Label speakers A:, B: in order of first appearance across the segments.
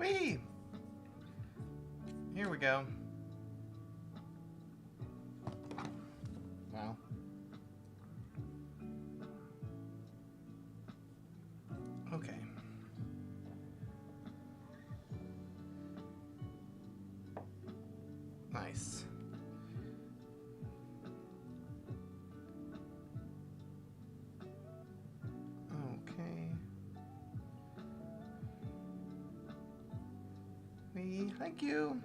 A: Whee! Here we go. Wow. Okay. Nice. Okay. Thank you.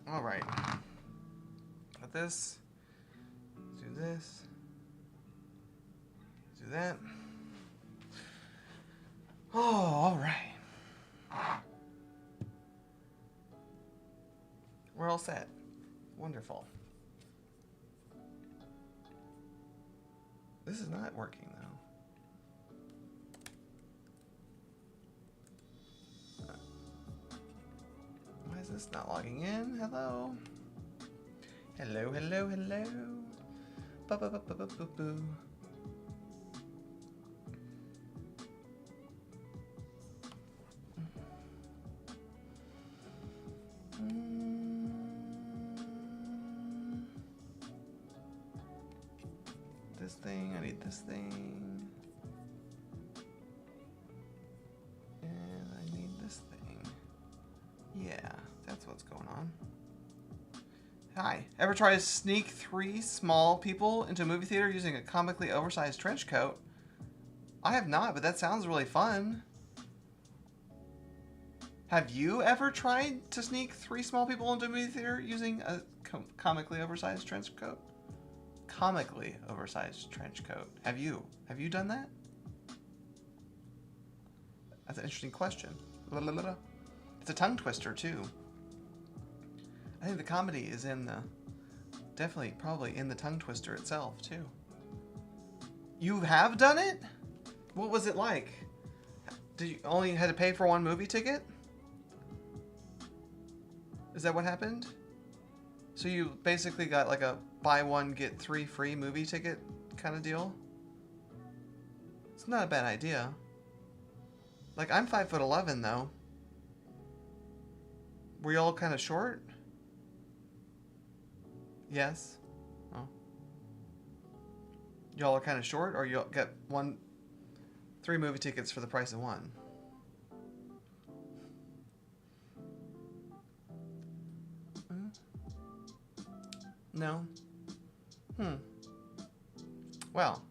A: All right. Got this. Do this. Do that. Oh, all right. We're all set. Wonderful. This is not working though. Why is this not logging in? Hello? Hello, hello, hello. Ba-ba-ba-ba-ba-boo. This thing, I need this thing. And I need this thing. Yeah, that's what's going on. Hi. Ever try to sneak 3 small people into a movie theater using a comically oversized trench coat? I have not, but that sounds really fun. Have you ever tried to sneak 3 small people into a movie theater using a comically oversized trench coat? Comically oversized trench coat. Have you? Have you done that? That's an interesting question. It's a tongue twister too. I think the comedy is in the, definitely, probably in the tongue twister itself too. You have done it? What was it like? Did you only had to pay for 1 movie ticket? Is that what happened? So you basically got like a buy 1 get 3 free movie ticket kind of deal? It's not a bad idea. Like, I'm 5'11" though. Were y'all kind of short? Yes. Oh. Y'all are kind of short, or y'all get 3 movie tickets for the price of 1? No. Well.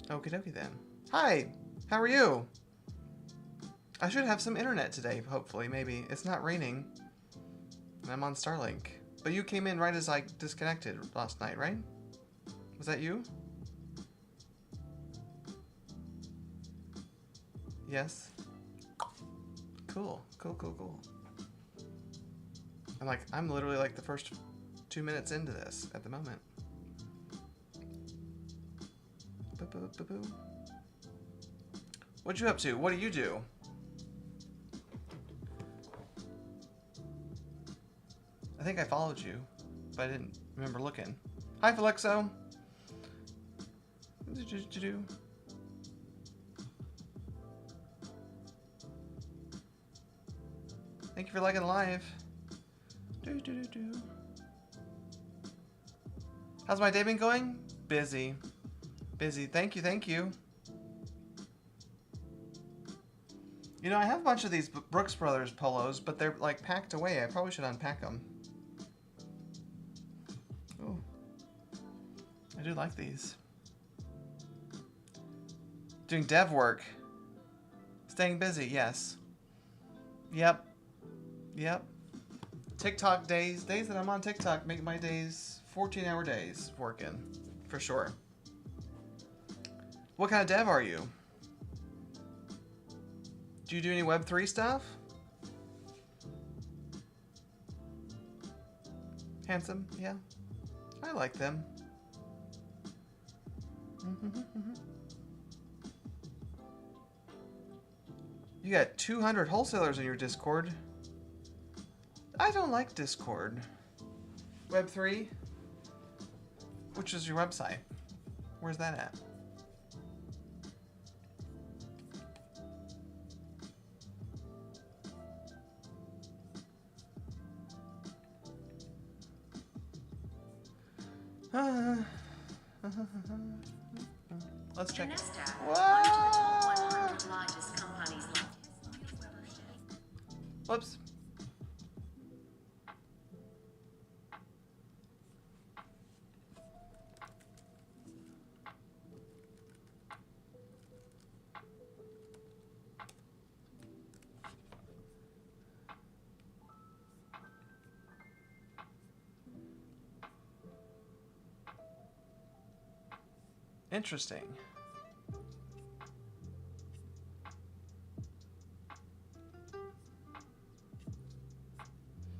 A: Okie dokie then. Hi! How are you? I should have some internet today, hopefully, maybe. It's not raining. And I'm on Starlink. But you came in right as I disconnected last night, right? Was that you? Yes? Cool. Cool, cool, cool. I'm literally like the first 2 minutes into this at the moment. What you up to? What do you do? I think I followed you, but I didn't remember looking. Hi, Felixo. What did you do? Thank you for liking the live. How's my day been going? Busy. Busy. Thank you, thank you. You know, I have a bunch of these Brooks Brothers polos, but they're like packed away. I probably should unpack them. Oh, I do like these. Doing dev work. Staying busy, yes. Yep. Yep. TikTok days that I'm on TikTok make my days 14-hour days working, for sure. What kind of dev are you? Do you do any Web3 stuff? Handsome, yeah. I like them. You got 200 wholesalers in your Discord. I don't like Discord. Web3? Which is your website? Where's that at? Let's check. Whoops. Interesting.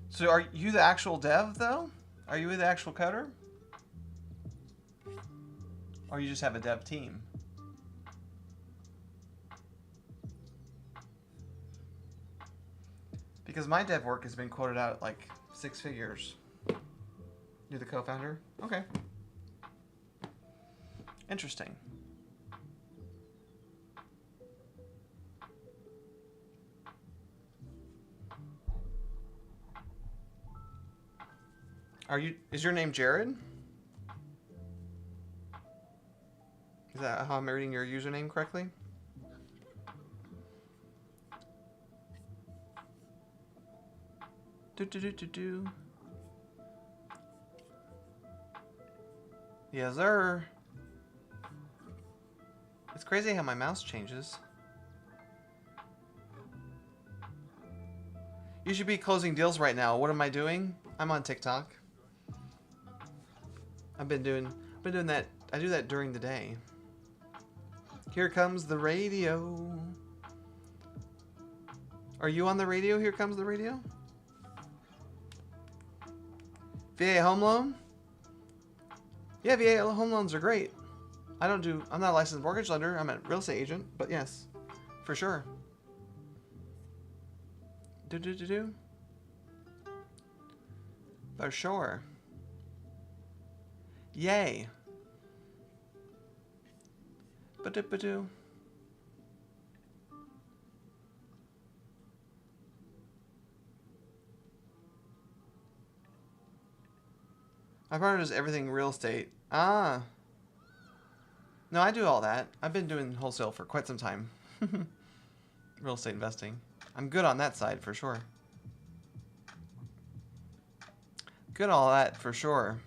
A: So are you the actual dev, though? Are you the actual coder? Or you just have a dev team? Because my dev work has been quoted out at like 6 figures. You're the co-founder? Okay. Interesting. Is your name Jared? Is that how I'm reading your username correctly? Do. Yes, sir. It's crazy how my mouse changes. You should be closing deals right now. What am I doing? I'm on TikTok. I've been doing that. I do that during the day. Here comes the radio. Are you on the radio? Here comes the radio. VA home loan? Yeah, VA home loans are great. I'm not a licensed mortgage lender. I'm a real estate agent, but yes, for sure. For sure. Yay. Ba-do. My partner does everything real estate. Ah. No, I do all that. I've been doing wholesale for quite some time. Real estate investing. I'm good on that side for sure. Good on all that for sure.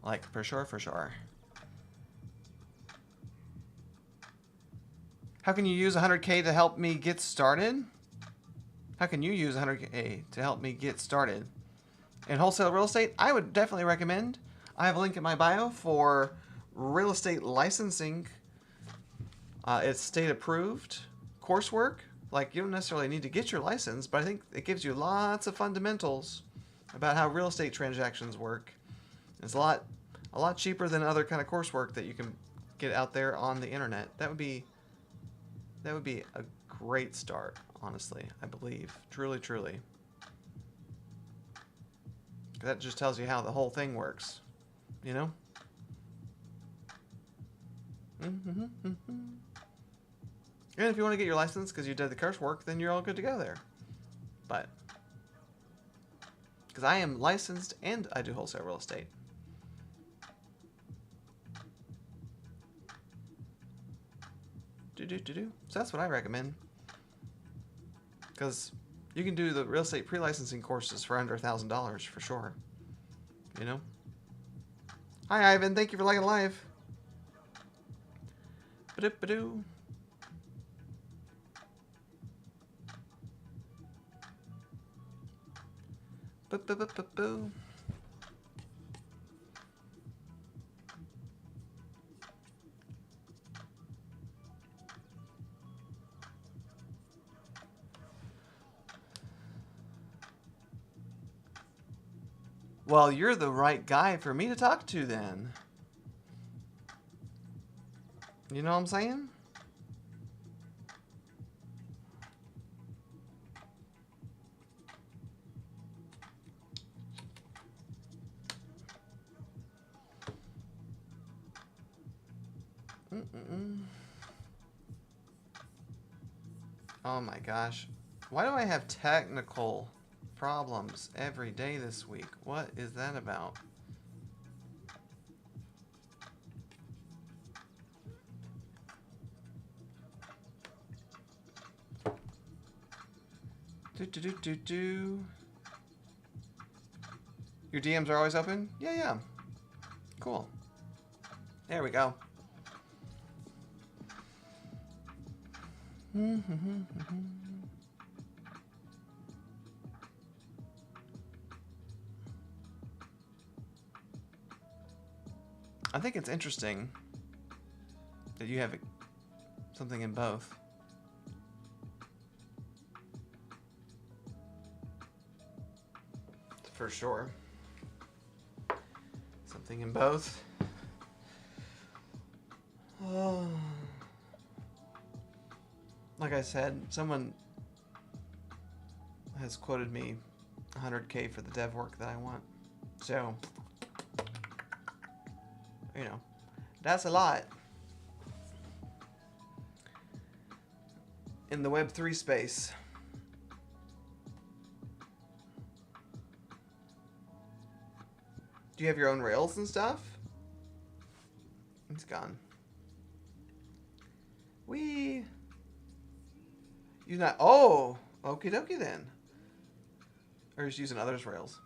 A: Like, for sure. How can you use 100K to help me get started? How can you use 100K to help me get started? In wholesale real estate, I would definitely recommend. I have a link in my bio for real estate licensing. It's state approved coursework. Like, you don't necessarily need to get your license, but I think it gives you lots of fundamentals about how real estate transactions work. It's a lot cheaper than other kind of coursework that you can get out there on the internet. That would be a great start, honestly, I believe. Truly. That just tells you how the whole thing works, you know? And if you want to get your license because you did the coursework, then you're all good to go there. But, because I am licensed and I do wholesale real estate. So that's what I recommend. Because you can do the real estate pre-licensing courses for under $1,000 for sure. You know? Hi, Ivan. Thank you for liking live. Ba-do. Boo. Well, you're the right guy for me to talk to then. You know what I'm saying? Oh my gosh. Why do I have technical problems every day this week? What is that about? Do. Your DMs are always open? Yeah, yeah. Cool. There we go. I think it's interesting that you have something in both. For sure. Something in both. Oh. Like I said, someone has quoted me 100K for the dev work that I want. So, you know, that's a lot. In the Web3 space. Do you have your own Rails and stuff? It's gone. You're not. Oh, okie dokie then. Or just using others' Rails.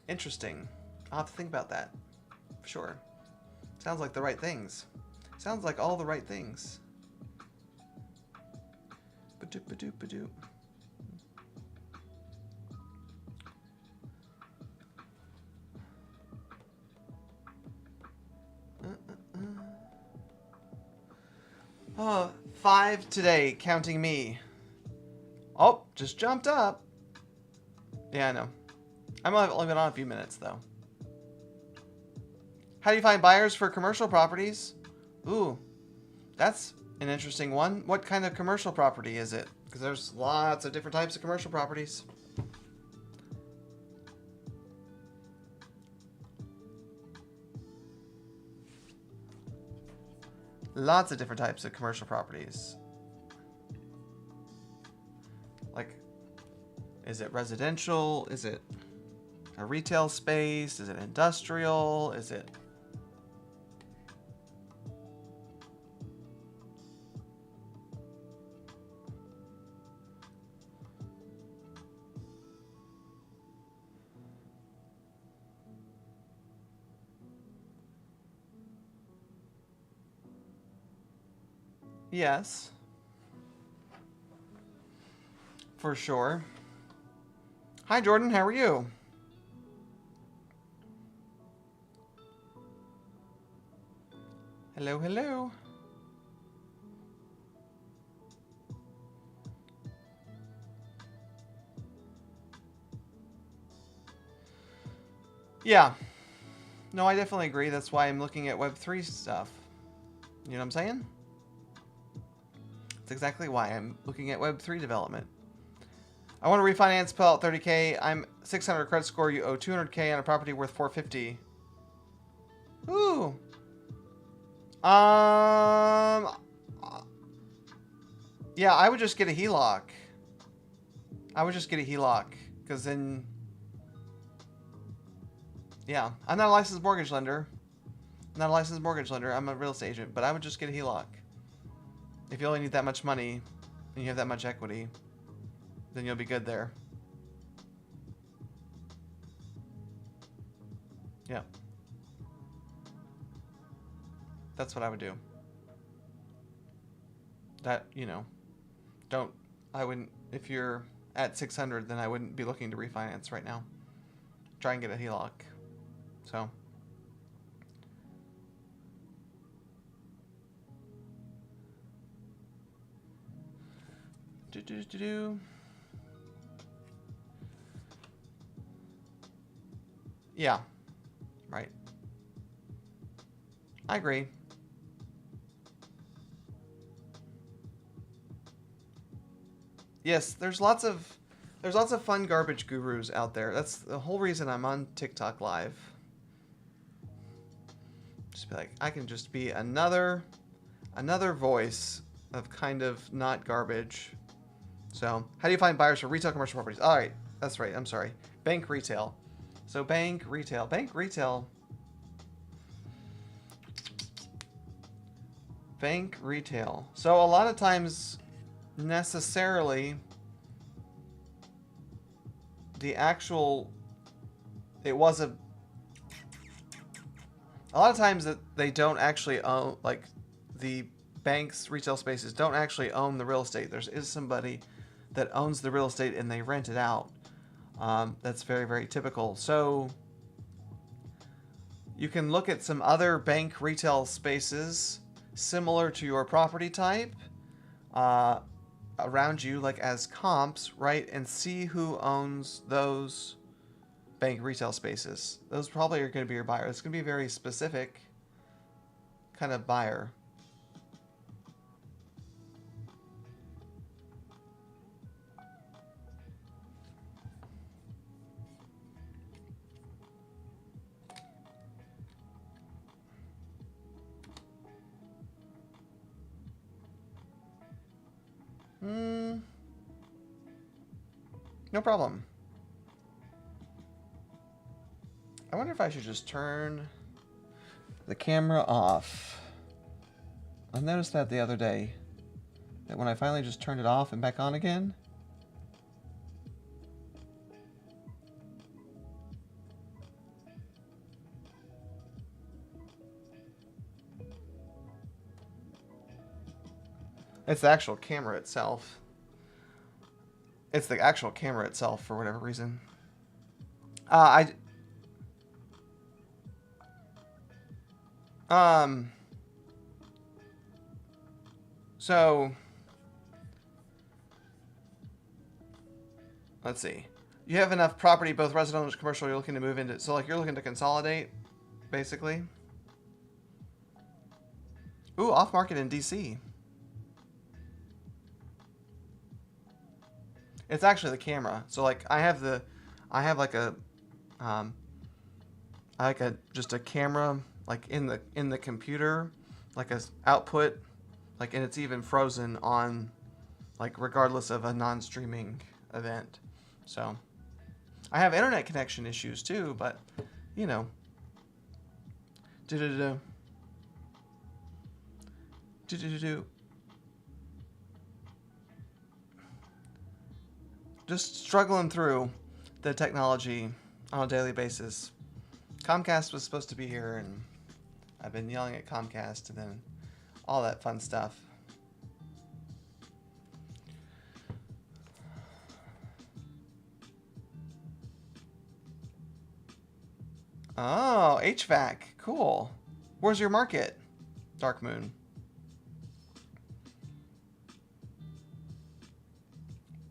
A: Interesting. I'll have to think about that. For sure. Sounds like the right things. Sounds like all the right things. Ba-doop, ba-doop, ba-doop. Oh, 5 today, counting me. Oh, just jumped up. Yeah, I know. I've only been on a few minutes, though. How do you find buyers for commercial properties? Ooh, that's an interesting one. What kind of commercial property is it? Because there's lots of different types of commercial properties. Lots of different types of commercial properties. Like, is it residential? Is it a retail space? Is it industrial? Is it... Yes. For sure. Hi, Jordan. How are you? Hello, hello. Yeah. No, I definitely agree. That's why I'm looking at Web3 stuff. You know what I'm saying? That's exactly why I'm looking at Web3 development. I want to refinance, pull out 30K. I'm 600 credit score. You owe 200K on a property worth 450. Ooh. Yeah, I would just get a HELOC. Because then... Yeah, I'm not a licensed mortgage lender. I'm a real estate agent, but I would just get a HELOC. If you only need that much money and you have that much equity, then you'll be good there. Yeah. That's what I would do. That, you know, if you're at 600, then I wouldn't be looking to refinance right now. Try and get a HELOC. So. Yeah. Right. I agree. Yes, there's lots of fun garbage gurus out there. That's the whole reason I'm on TikTok Live. Just be like, I can just be another voice of kind of not garbage. So, how do you find buyers for retail commercial properties? All right, that's right. I'm sorry. Bank retail. So bank retail. Bank retail. Bank retail. So a lot of times, necessarily, the actual, it was a lot of times that they don't actually own, like, the banks, retail spaces don't actually own the real estate. There is somebody that owns the real estate and they rent it out. That's very, very typical. So you can look at some other bank retail spaces similar to your property type around you, like as comps, right? And see who owns those bank retail spaces. Those probably are going to be your buyer. It's going to be a very specific kind of buyer. No problem. I wonder if I should just turn the camera off. I noticed that the other day, that when I finally just turned it off and back on again, it's the actual camera itself. It's the actual camera itself for whatever reason. So let's see. You have enough property, both residential and commercial, you're looking to move into. So like you're looking to consolidate, basically. Ooh, off market in DC. It's actually the camera. So like I have like a just a camera like in the computer, like a output, like, and it's even frozen on, like, regardless of a non-streaming event. So I have internet connection issues too, but you know, just struggling through the technology on a daily basis. Comcast was supposed to be here, and I've been yelling at Comcast and then all that fun stuff. Oh, HVAC. Cool. Where's your market, Dark Moon?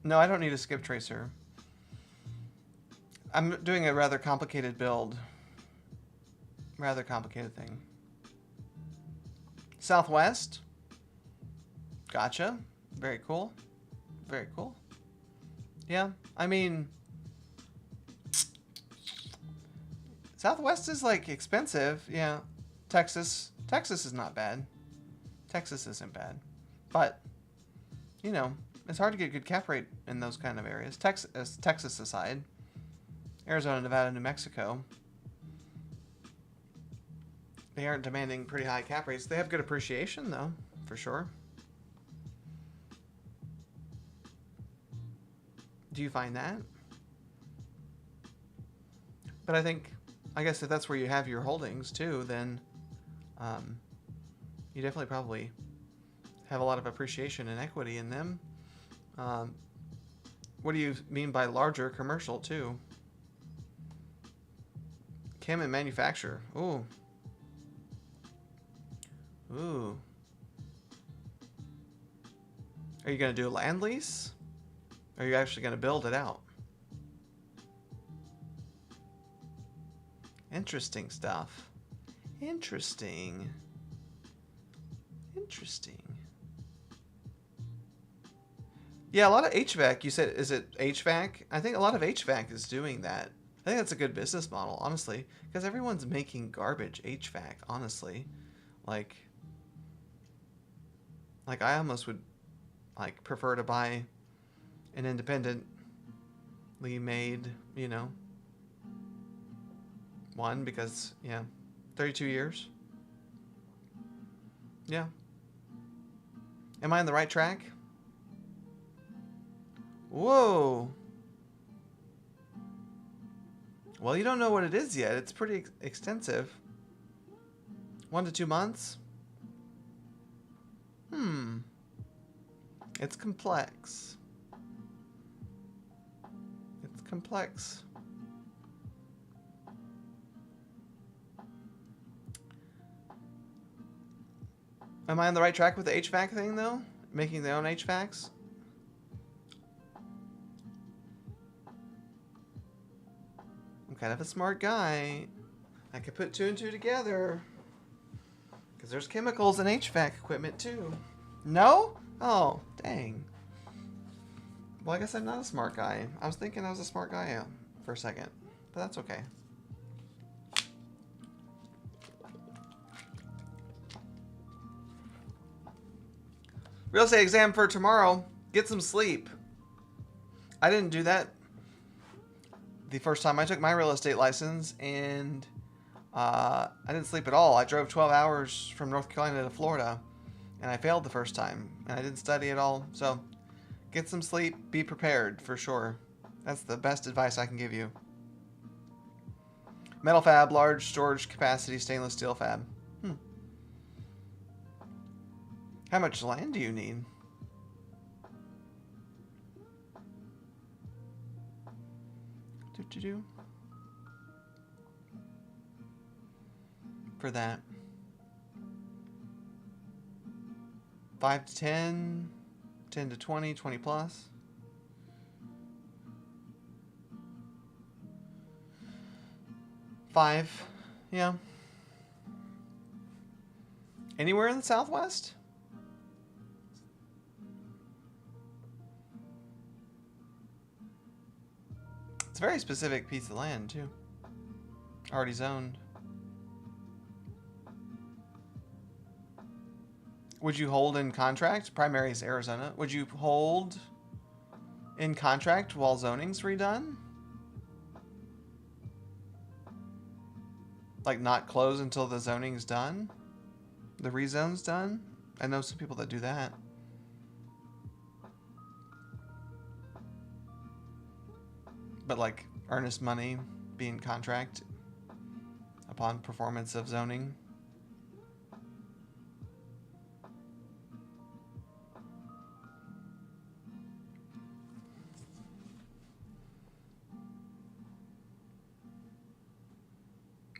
A: No, I don't need a skip tracer. I'm doing a rather complicated build. Rather complicated thing. Southwest. Gotcha. Very cool. Very cool. Yeah, I mean, Southwest is like expensive. Yeah. Texas is not bad. Texas isn't bad. But, you know, it's hard to get a good cap rate in those kind of areas. Texas aside. Arizona, Nevada, New Mexico. They aren't demanding pretty high cap rates. They have good appreciation, though, for sure. Do you find that? But I guess if that's where you have your holdings, too, then you definitely probably have a lot of appreciation and equity in them. What do you mean by larger commercial, too? Chem and manufacture. Ooh. Ooh. Are you going to do a land lease? Or are you actually going to build it out? Interesting stuff. Interesting. Yeah, a lot of HVAC. You said, is it HVAC? I think a lot of HVAC is doing that. I think that's a good business model, honestly, because everyone's making garbage HVAC, honestly. Like, I almost would, like, prefer to buy an independently made, you know, one because, yeah, 32 years. Yeah. Am I on the right track? Whoa. Well, you don't know what it is yet. It's pretty extensive. 1 to 2 months? It's complex. It's complex. Am I on the right track with the HVAC thing, though? Making their own HVACs? I'm kind of a smart guy. I could put 2 and 2 together. Because there's chemicals in HVAC equipment, too. No? Oh, dang. Well, I guess I'm not a smart guy. I was thinking I was a smart guy for a second. But that's okay. Real estate exam for tomorrow. Get some sleep. I didn't do that the first time I took my real estate license, and I didn't sleep at all. I drove 12 hours from North Carolina to Florida, and I failed the first time, and I didn't study at all. So get some sleep. Be prepared for sure. That's the best advice I can give you. Metal fab, large storage capacity, stainless steel fab. How much land do you need? For that. 5 to 10, 10 to 20, 20 plus. Five, yeah. Anywhere in the Southwest? It's a very specific piece of land, too. Already zoned. Would you hold in contract? Primary is Arizona. Would you hold in contract while zoning's redone? Like not close until the zoning's done? The rezone's done? I know some people that do that. But like earnest money being contract upon performance of zoning.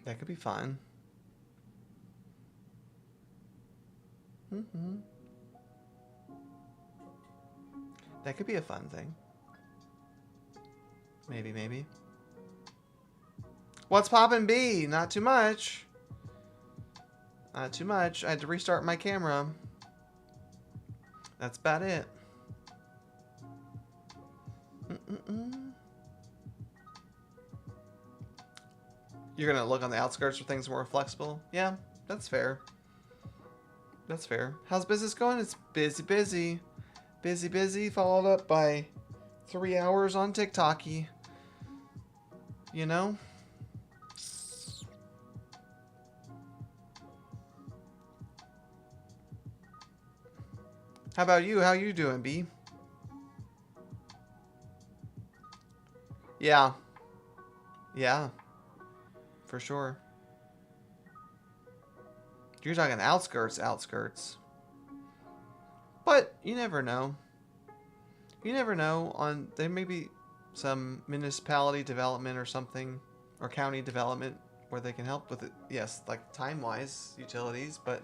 A: That could be fun. That could be a fun thing. Maybe, maybe. What's poppin', B? Not too much. Not too much. I had to restart my camera. That's about it. You're gonna look on the outskirts for things more flexible? Yeah, that's fair. That's fair. How's business going? It's busy, busy. Busy, busy, followed up by 3 hours on TikTok-y. You know? How about you? How you doing, B? Yeah. Yeah. For sure. You're talking outskirts, outskirts. But you never know. You never know. There may be some municipality development or something, or county development where they can help with it. Yes, like time-wise, utilities, but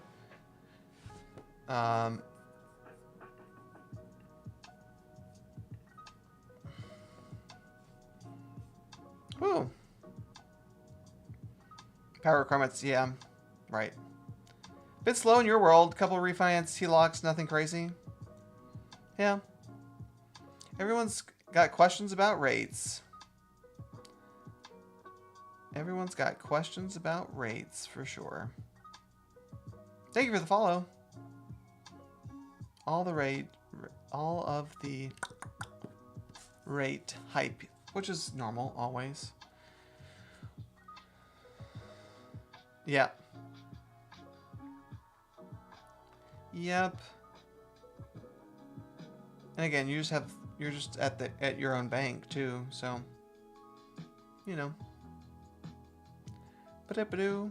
A: whew. Power requirements, yeah, right. Bit slow in your world. Couple refinance HELOCs, nothing crazy. Yeah. Everyone's got questions about rates. Everyone's got questions about rates for sure. Thank you for the follow. All of the rate hype, which is normal always. Yeah. Yep. And again, you're just at your own bank too, so you know. Ba-da-ba-doo.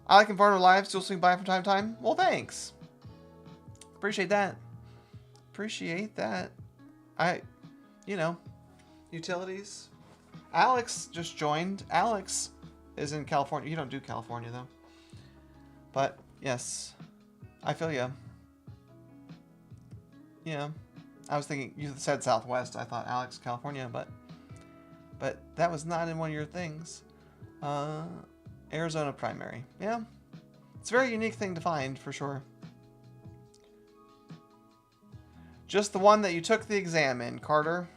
A: I like Inferno Live, still swing by from time to time. Well, thanks. Appreciate that. Appreciate that. You know, utilities. Alex just joined. Alex is in California. You don't do California, though. But, yes. I feel ya. Yeah. I was thinking, you said Southwest. I thought Alex, California, but that was not in one of your things. Arizona primary. Yeah. It's a very unique thing to find, for sure. Just the one that you took the exam in, Carter.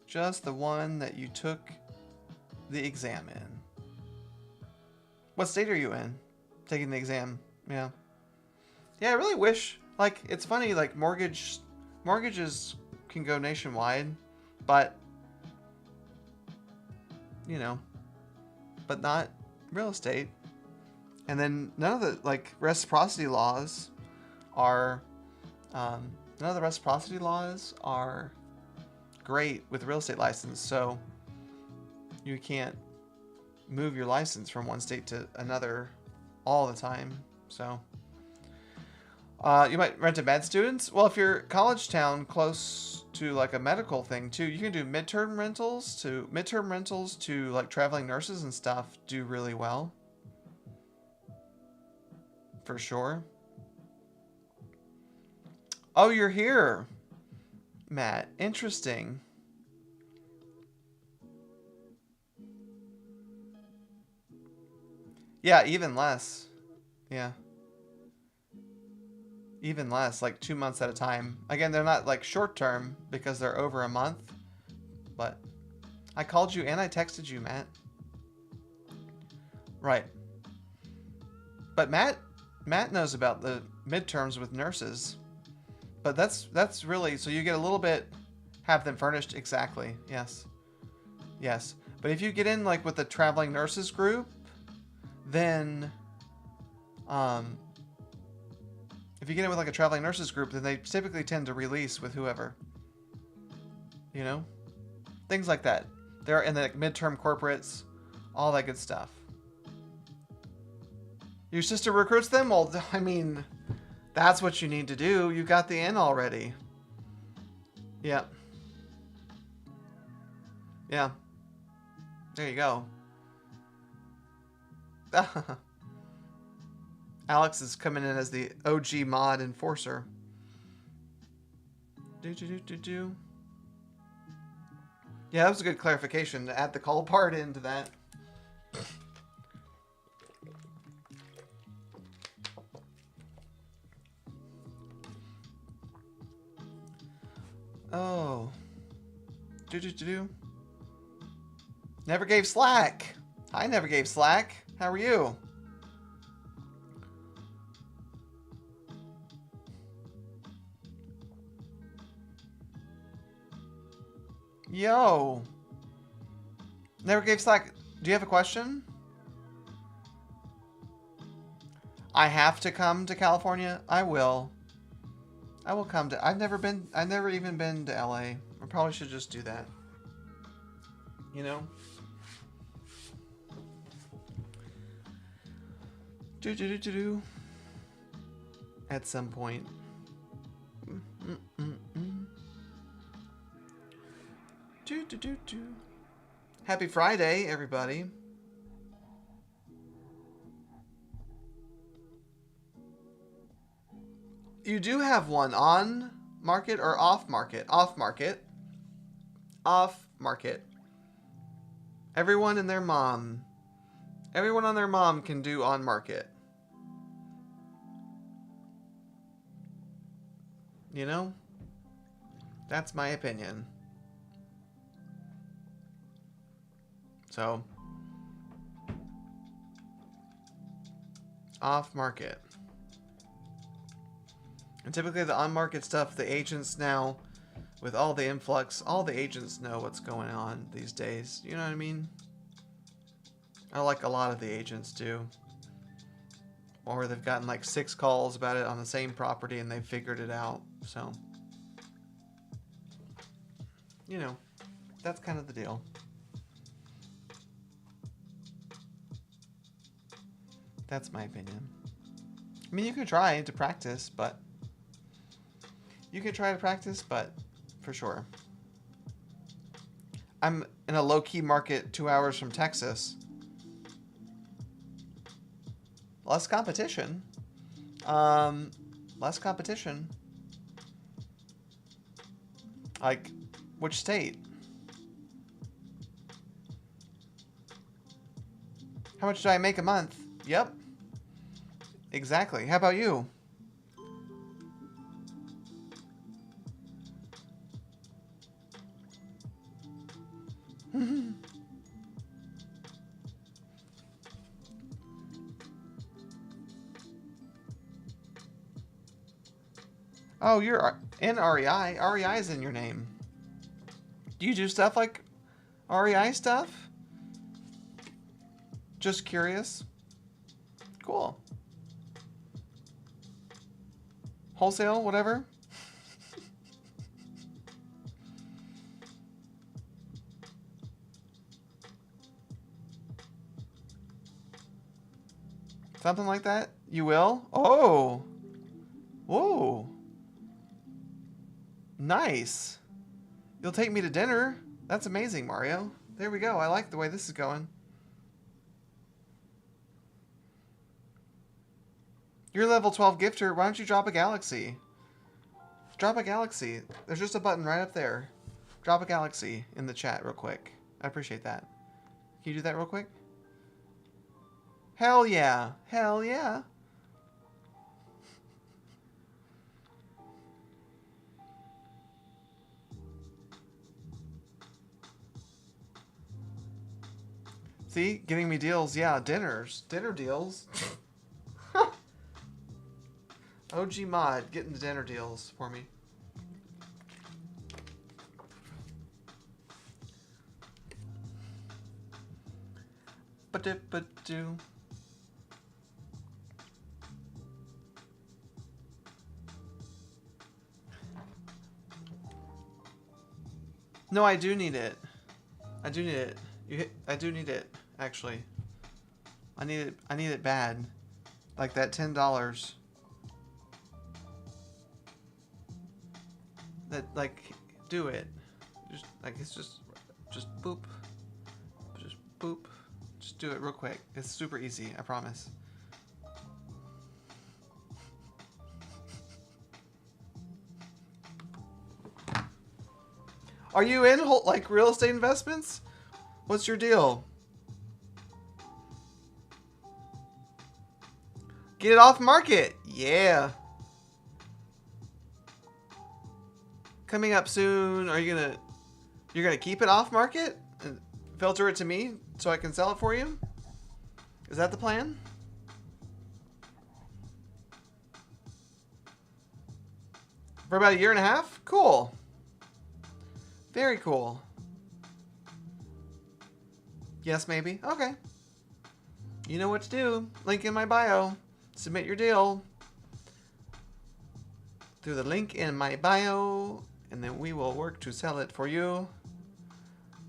A: Just the one that you took the exam in. What state are you in? Taking the exam. Yeah. Yeah, I really wish, like, it's funny, like, mortgages can go nationwide, but, you know, but not real estate. And then none of the, like, reciprocity laws are, great with real estate license, so you can't move your license from one state to another all the time. So you might rent to med students. Well, if you're college town close to like a medical thing too, you can do midterm rentals to like traveling nurses and stuff do really well. For sure. Oh, you're here, Matt. Interesting. Yeah, even less. Yeah. Even less, like 2 months at a time. Again, they're not like short term because they're over a month. But I called you and I texted you, Matt. Right. But Matt knows about the midterms with nurses. But that's really, so you get a little bit, have them furnished, exactly, yes. Yes, but if you get in like with the traveling nurses group, then, if you get in with like a traveling nurses group, then they typically tend to release with whoever. You know? Things like that. They're in the midterm corporates, all that good stuff. Your sister recruits them? Well, I mean, that's what you need to do. You got the in already. Yeah. Yeah. There you go. Alex is coming in as the OG mod enforcer. Do. Yeah, that was a good clarification to add the call part into that. Oh. Do. Never gave slack. I never gave slack. How are you? Yo. Never gave slack. Do you have a question? I have to come to California? I will. I will come to... I've never even been to LA. I probably should just do that. You know? Do. At some point. Do. Happy Friday, everybody. You do have one on market or off market? Off market. Off market. Everyone and their mom. Everyone on their mom can do on market. You know? That's my opinion. So, off market. And typically the on market stuff, the agents now, with all the influx, all the agents know what's going on these days. You know what I mean? I like a lot of the agents do. Or they've gotten like 6 calls about it on the same property and they've figured it out. So, you know, that's kind of the deal. That's my opinion. I mean, you could try to practice, but... You could try to practice, but for sure. I'm in a low-key market 2 hours from Texas. Less competition. Less competition. Like, which state? How much do I make a month? Yep. Exactly. How about you? Oh, you're in REI. REI is in your name. Do you do stuff like REI stuff? Just curious. Cool. Wholesale, whatever. Something like that? You will? Oh. Whoa. Nice. You'll take me to dinner? That's amazing, Mario. There we go. I like the way this is going. You're level 12 gifter. Why don't you drop a galaxy? Drop a galaxy. There's just a button right up there. Drop a galaxy in the chat real quick. I appreciate that. Can you do that real quick? Hell yeah. Hell yeah. See? Giving me deals. Yeah, dinners. Dinner deals. OG Mod getting the dinner deals for me. Ba-dip-ba-doo. No, I do need it. I do need it. I do need it, actually. I need it bad. Like that $10. That, like, do it. Just, like, it's just boop. Just boop. Just do it real quick. It's super easy, I promise. Are you in, like, real estate investments? What's your deal? Get it off market. Yeah. Coming up soon. Are you gonna... You're gonna keep it off market? And filter it to me so I can sell it for you? Is that the plan? For about 1.5 years? Cool. Very cool. Yes, maybe? Okay. You know what to do. Link in my bio. Submit your deal through the link in my bio, and then we will work to sell it for you.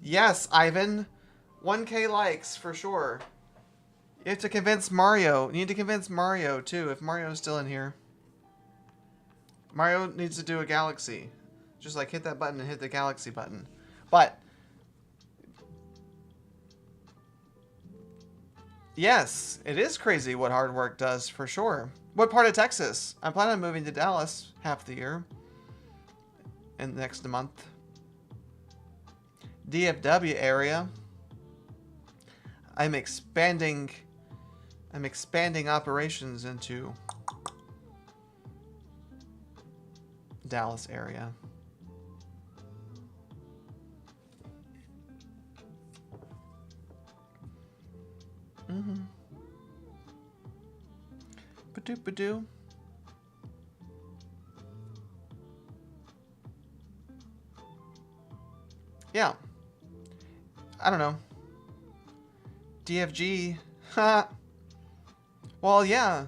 A: Yes, Ivan. 1K likes for sure. You have to convince Mario. You need to convince Mario too, if Mario's still in here. Mario needs to do a galaxy. Just like hit that button and hit the galaxy button. But yes, it is crazy what hard work does for sure. What part of Texas? I'm planning on moving to Dallas half the year. And next month. DFW area. I'm expanding operations into Dallas area. Mm-hmm. Ba-doop-ba-doo. Yeah. I don't know. DFG. Ha. Well, yeah.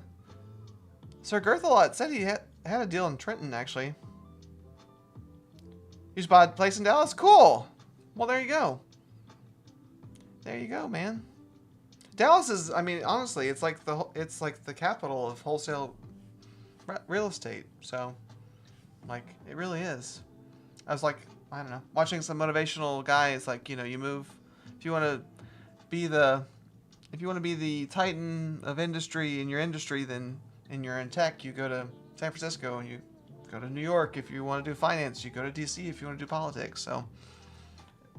A: Sir Gerthalot said he had a deal in Trenton, actually. You just bought a place in Dallas? Cool. Well, there you go. There you go, man. Dallas is, I mean, honestly, it's like the capital of wholesale real estate. So, like, it really is. I was like, I don't know, watching some motivational guys, like, you know, you move, if you want to be the titan of industry in your industry, then, and you're in tech, you go to San Francisco, and you go to New York if you want to do finance, you go to DC if you want to do politics. So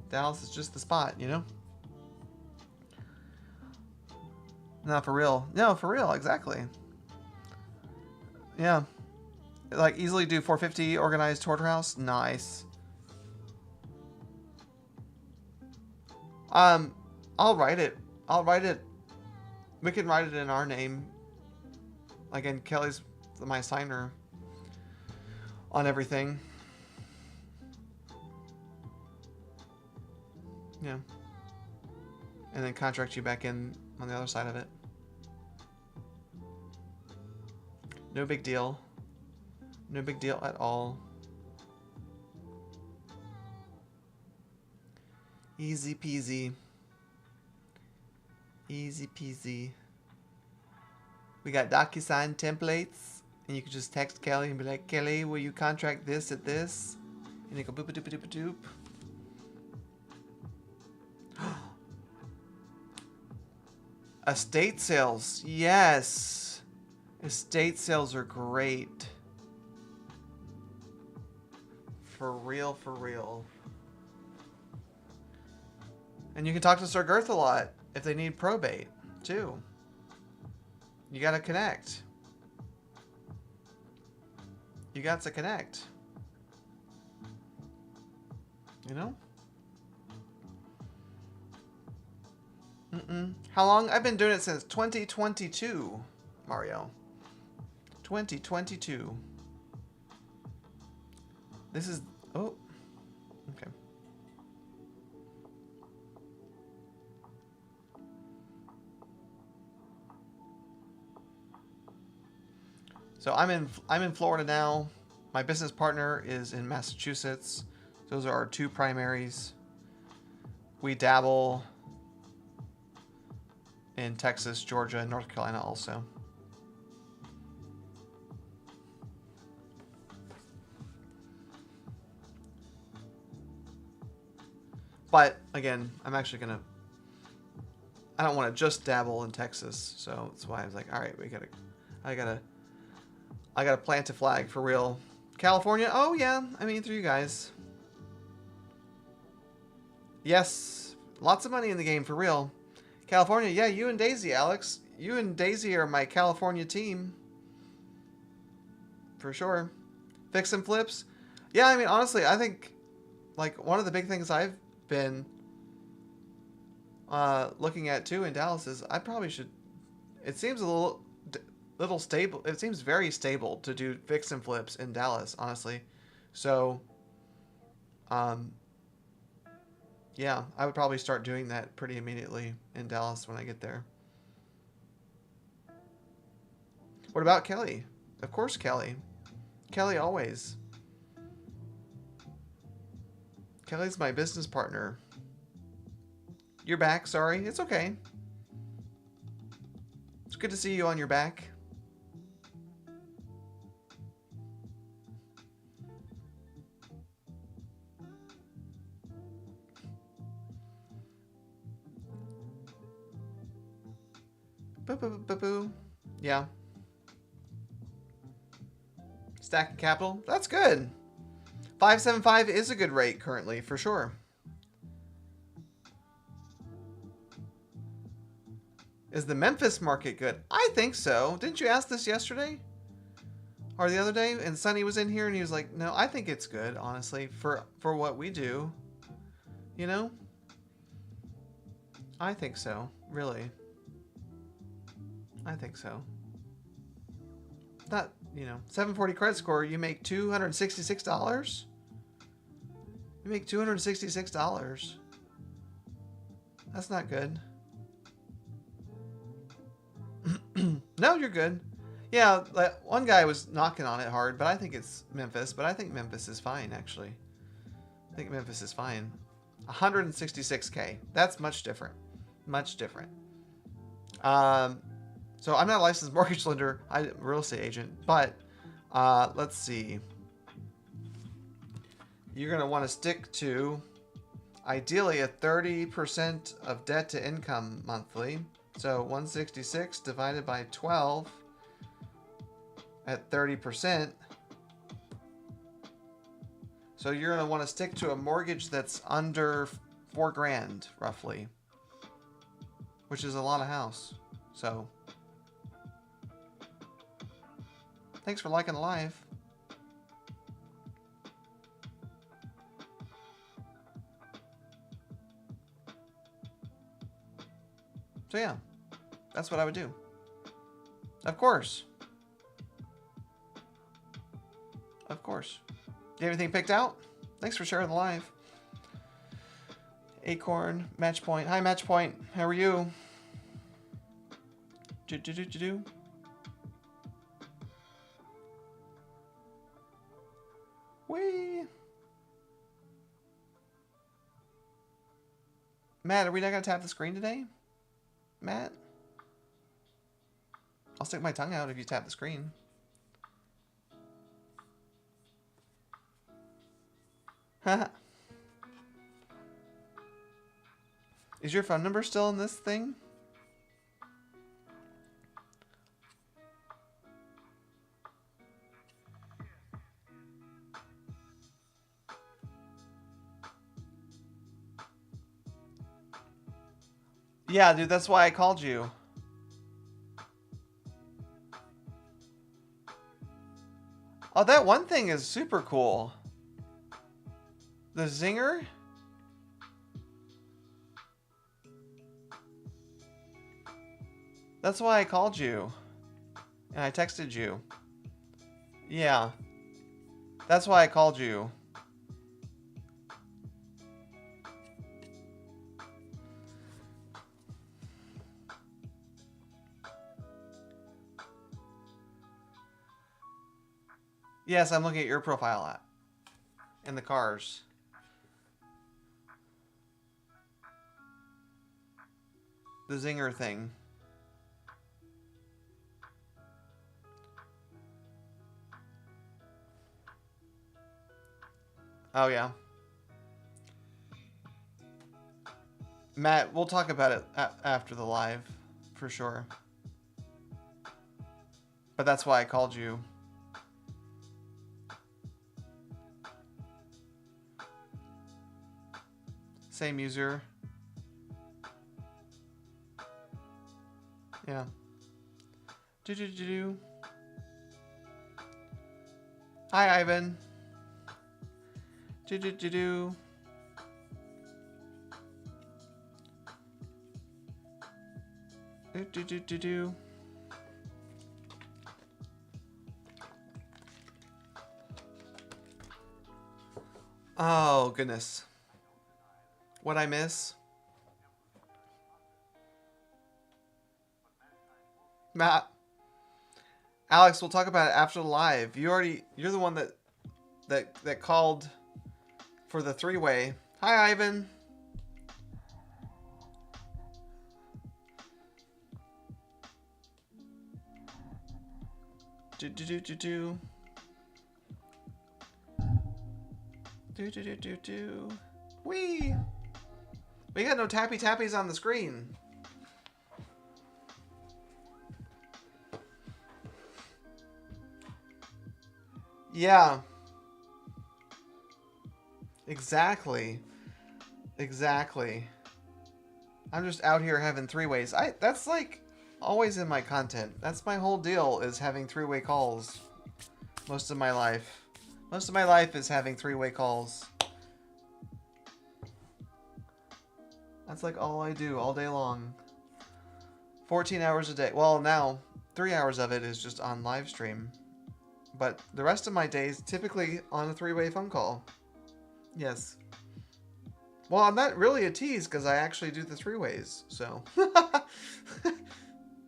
A: Dallas is just the spot, you know? No, for real. No, for real, exactly. Yeah. Like, easily do 450 organized porterhouse. Nice. I'll write it. We can write it in our name. Again, Kelly's my signer on everything. Yeah. And then contract you back in on the other side of it. No big deal. No big deal at all. Easy peasy. Easy peasy. We got DocuSign templates, and you can just text Kelly and be like, Kelly, will you contract this at this? And you go boop a doop a doop a doop. Estate sales. Yes. Estate sales are great. For real, for real. And you can talk to Sir Girth a lot if they need probate, too. You gotta connect. You got to connect. You know? How long? I've been doing it since 2022, Mario. 2022. This is... Oh. Okay. So I'm in Florida now. My business partner is in Massachusetts. Those are our two primaries. We dabble in Texas, Georgia, and North Carolina also. But again, I'm actually gonna... I don't want to just dabble in Texas, so that's why I was like, all right, I gotta plant a flag for real. California? Oh yeah, I mean through you guys. Yes, lots of money in the game for real. California, yeah, you and Daisy, Alex. You and Daisy are my California team. For sure. Fix and flips? Yeah, I mean, honestly, I think, like, one of the big things I've been looking at, too, in Dallas is I probably should... It seems a little stable. It seems very stable to do fix and flips in Dallas, honestly. So, yeah, I would probably start doing that pretty immediately in Dallas when I get there. What about Kelly? Of course, Kelly. Kelly always. Kelly's my business partner. You're back, sorry. It's okay. It's good to see you on your back. Boo. Yeah. Stacking capital. That's good. 575 is a good rate currently, for sure. Is the Memphis market good? I think so. Didn't you ask this yesterday? or the other day, and Sonny was in here and he was like, "No, I think it's good, honestly, for what we do." You know? I think so, really. I think so. Not, 740 credit score, you make $266? You make $266. That's not good. No, you're good. Yeah, one guy was knocking on it hard, but I think it's Memphis. But I think Memphis is fine, actually. I think Memphis is fine. 166K. That's much different. Much different. So I'm not a licensed mortgage lender. I'm a real estate agent. But let's see. You're going to want to stick to, ideally, a 30% of debt to income monthly. So 166 divided by 12 at 30%. So you're going to want to stick to a mortgage that's under $4,000 roughly, which is a lot of house. So thanks for liking the live. So yeah, that's what I would do. Of course. Of course. Do you have anything picked out? Thanks for sharing the live. Acorn, Matchpoint. Hi, Matchpoint. How are you? Do. Whee! Matt, are we not going to tap the screen today? Matt? I'll stick my tongue out if you tap the screen. Is your phone number still in this thing? Yeah, dude, that's why I called you. Oh, that one thing is super cool. The zinger? That's why I called you. And I texted you. Yeah. That's why I called you. Yes, I'm looking at your profile app. And the cars. The zinger thing. Oh, yeah. Matt, we'll talk about it after the live, for sure. But that's why I called you. Same user. Yeah. Do. Hi, Ivan. Do. Do. Oh, goodness. What'd I miss? Matt. Alex, we'll talk about it after the live. You're the one that called for the three-way. Hi, Ivan. Do. Whee! We got no tappy tappies on the screen. Yeah. Exactly. I'm just out here having three-ways. That's like always in my content. That's my whole deal, is having three-way calls Most of my life. Most of my life is having three-way calls. That's like all I do all day long. 14 hours a day. Well, now 3 hours of it is just on live stream. But the rest of my days typically on a three-way phone call. Yes. Well, I'm not really a tease because I actually do the three-ways. So.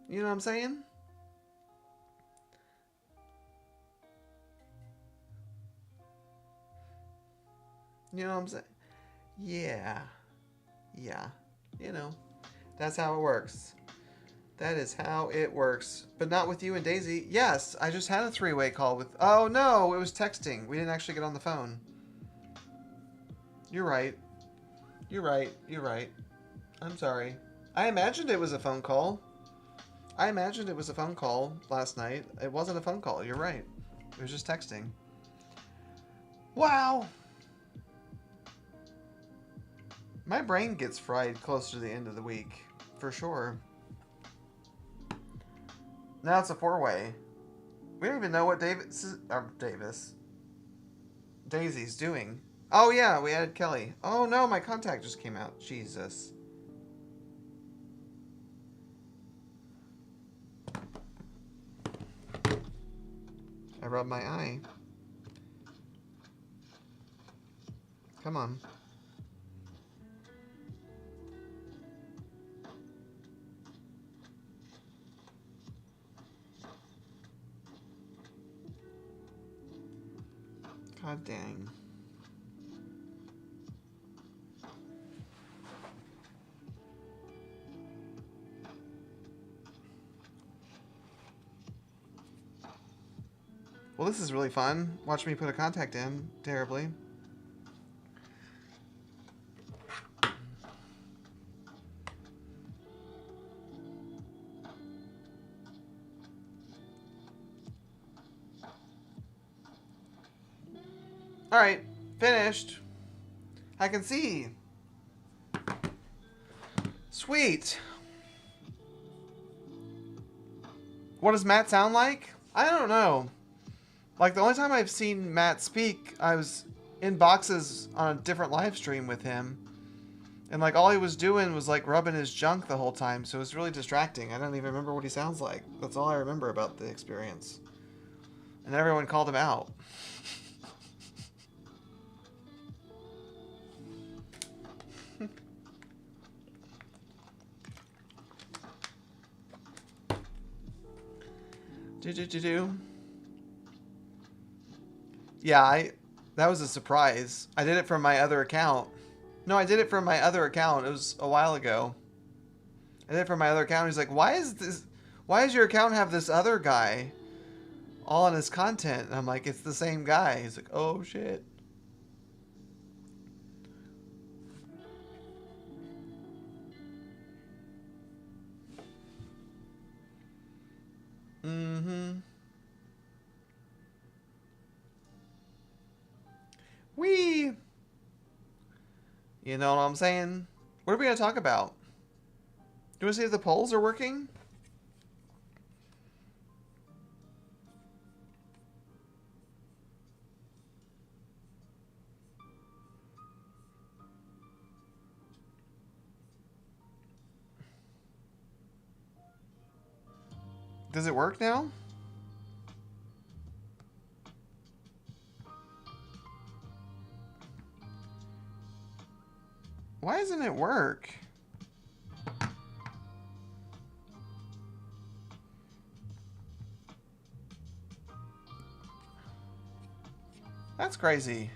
A: You know what I'm saying? You know what I'm saying? Yeah. Yeah. You know. That's how it works. That is how it works. But not with you and Daisy. Yes, I just had a three-way call with... Oh, no, it was texting. We didn't actually get on the phone. You're right. You're right. You're right. I'm sorry. I imagined it was a phone call. I imagined it was a phone call last night. It wasn't a phone call. You're right. It was just texting. Wow. My brain gets fried close to the end of the week. For sure. Now it's a four-way. We don't even know what Daisy's doing. Oh yeah, we added Kelly. Oh no, my contact just came out. Jesus. I rubbed my eye. Come on. God dang. Well, this is really fun. Watch me put a contact in terribly. Alright, finished. I can see. Sweet. What does Matt sound like? I don't know. Like, the only time I've seen Matt speak, I was in boxes on a different live stream with him. And, like, all he was doing was, like, rubbing his junk the whole time, so it was really distracting. I don't even remember what he sounds like. That's all I remember about the experience. And everyone called him out. Yeah, that was a surprise. I did it from my other account. No, I did it from my other account. It was a while ago. I did it from my other account. He's like, why does your account have this other guy all on his content? And I'm like, it's the same guy. He's like, oh shit. Mm-hmm. Wee. You know what I'm saying? What are we going to talk about? Do you want to see if the polls are working? Does it work now? Why doesn't it work? That's crazy.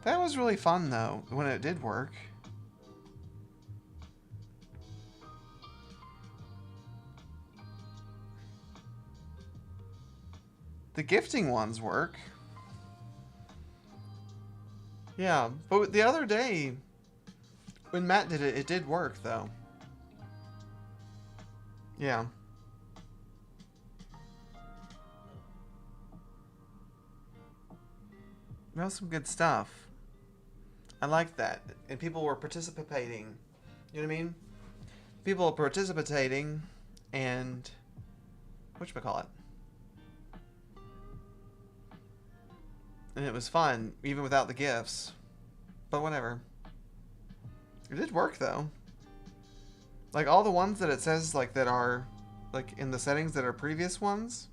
A: That was really fun, though, when it did work. The gifting ones work. Yeah, but the other day, when Matt did it, it did work, though. Yeah. That was some good stuff. I like that. And people were participating. You know what I mean? People were participating, and whatchamacallit. And it was fun, even without the gifts. But whatever. It did work, though. Like, all the ones that it says, like, that are, like, in the settings that are previous ones.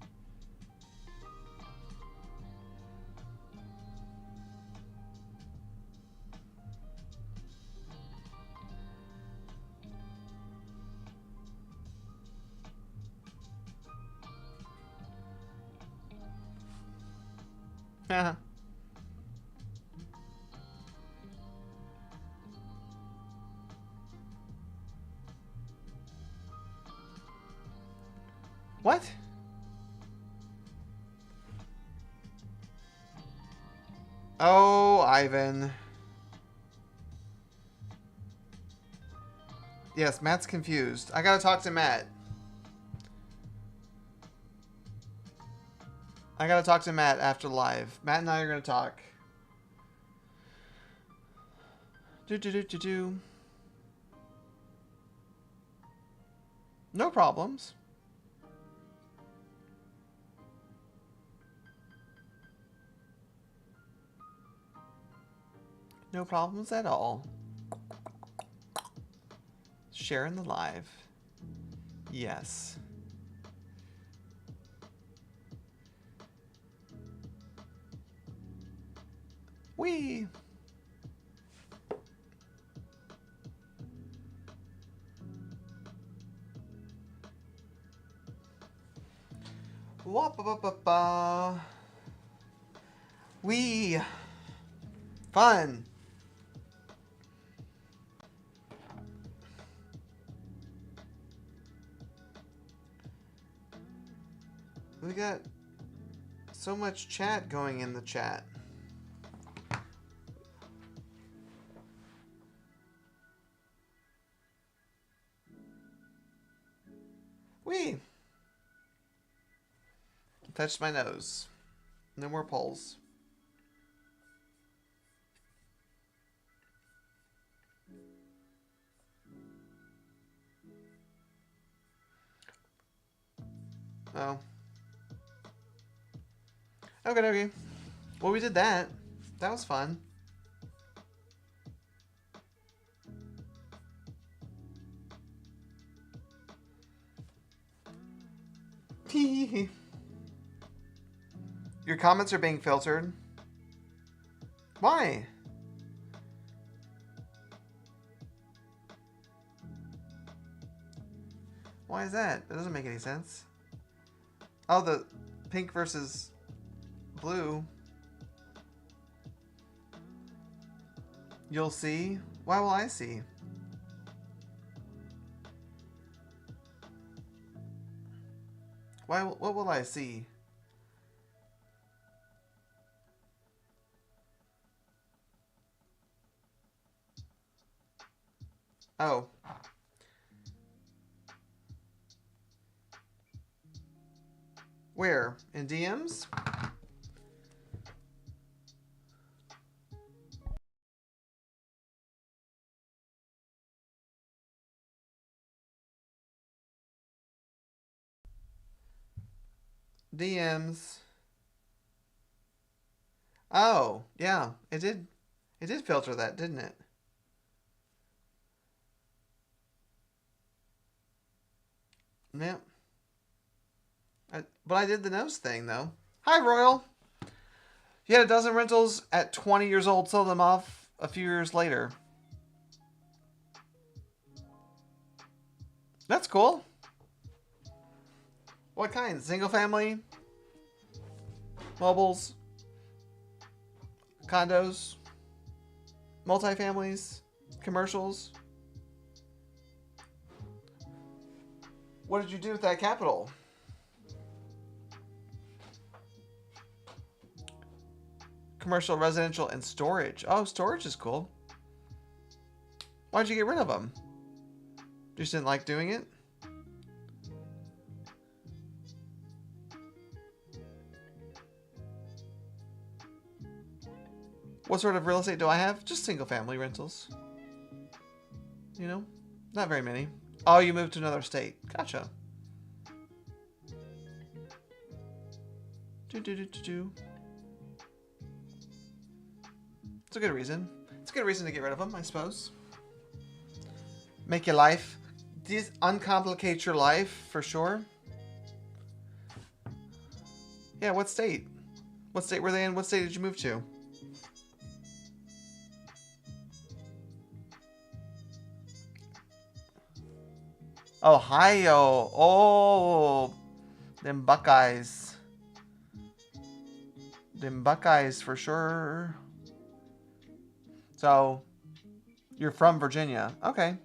A: Haha. What? Oh, Ivan. Yes, Matt's confused. I gotta talk to Matt. I gotta talk to Matt after live. Matt and I are gonna talk. Do. No problems. No problems at all. Sharing the live. Yes. Whee! Wah-ba-ba-ba-ba. Wee! Fun! We got so much chat going in the chat. Wee! Touched my nose. No more polls. Oh. Okay. Well, we did that. That was fun. Your comments are being filtered. Why? Why is that? That doesn't make any sense. Oh, the pink versus blue. You'll see? Why will I see? What will I see? Oh. Where? In DMs? DMs. Oh, yeah. It did filter that, didn't it? Yep. But I did the nose thing, though. Hi, Royal. You had a dozen rentals at 20 years old, sold them off a few years later. That's cool. What kind? Single family? Mobiles? Condos? Multifamilies? Commercials? What did you do with that capital? Commercial, residential, and storage. Oh, storage is cool. Why'd you get rid of them? Just didn't like doing it? What sort of real estate do I have? Just single family rentals. You know? Not very many. Oh, you moved to another state. Gotcha. It's a good reason. It's a good reason to get rid of them, I suppose. Make your life, uncomplicate your life for sure. Yeah, what state? What state were they in? What state did you move to? Ohio. Oh, them Buckeyes. Them Buckeyes for sure. So, you're from Virginia. Okay.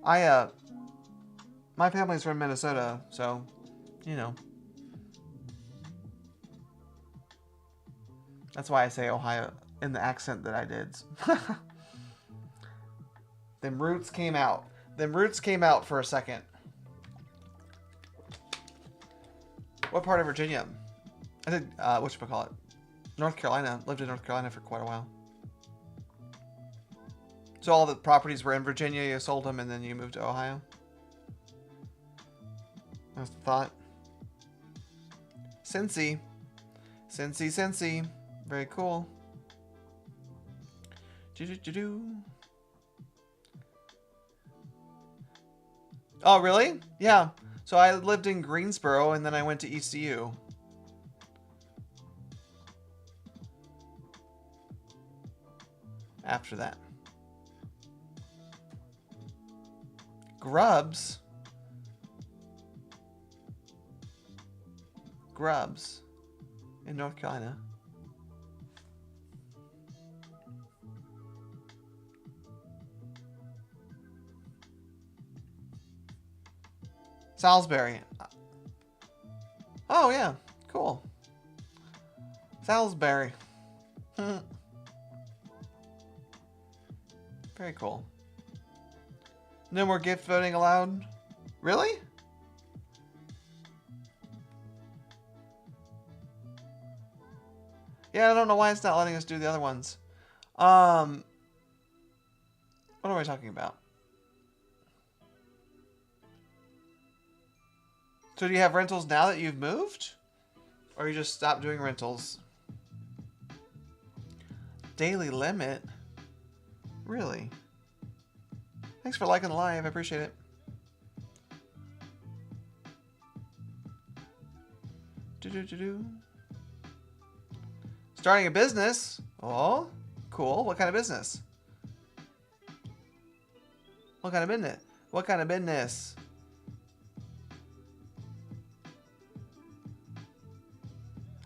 A: My family's from Minnesota, so, you know. That's why I say Ohio in the accent that I did. Them roots came out. Them roots came out for a second. What part of Virginia? I did, whatchamacallit? North Carolina. Lived in North Carolina for quite a while. So all the properties were in Virginia, you sold them, and then you moved to Ohio? That's the thought. Cincy. Cincy, Cincy. Very cool. Oh, really? Yeah. So I lived in Greensboro, and then I went to ECU. After that. Grubs? Grubs. In North Carolina. Salisbury. Oh, yeah. Cool. Salisbury. Very cool. No more gift voting allowed? Really? Yeah, I don't know why it's not letting us do the other ones. What are we talking about? So do you have rentals now that you've moved? Or you just stopped doing rentals? Daily limit? Really? Thanks for liking the live. I appreciate it. Starting a business? Oh, cool. What kind of business? What kind of business? What kind of business?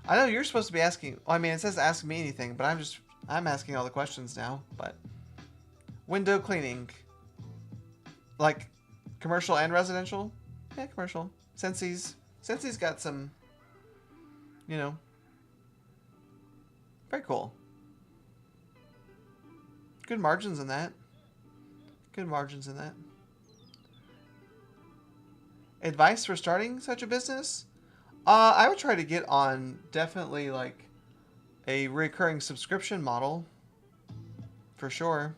A: I know you're supposed to be asking. Well, I mean, it says ask me anything, but I'm asking all the questions now. But window cleaning, like commercial and residential. Yeah, commercial. Cincy's got some, you know, very cool. Good margins in that. Good margins in that. Advice for starting such a business? I would try to get on definitely like a recurring subscription model. For sure.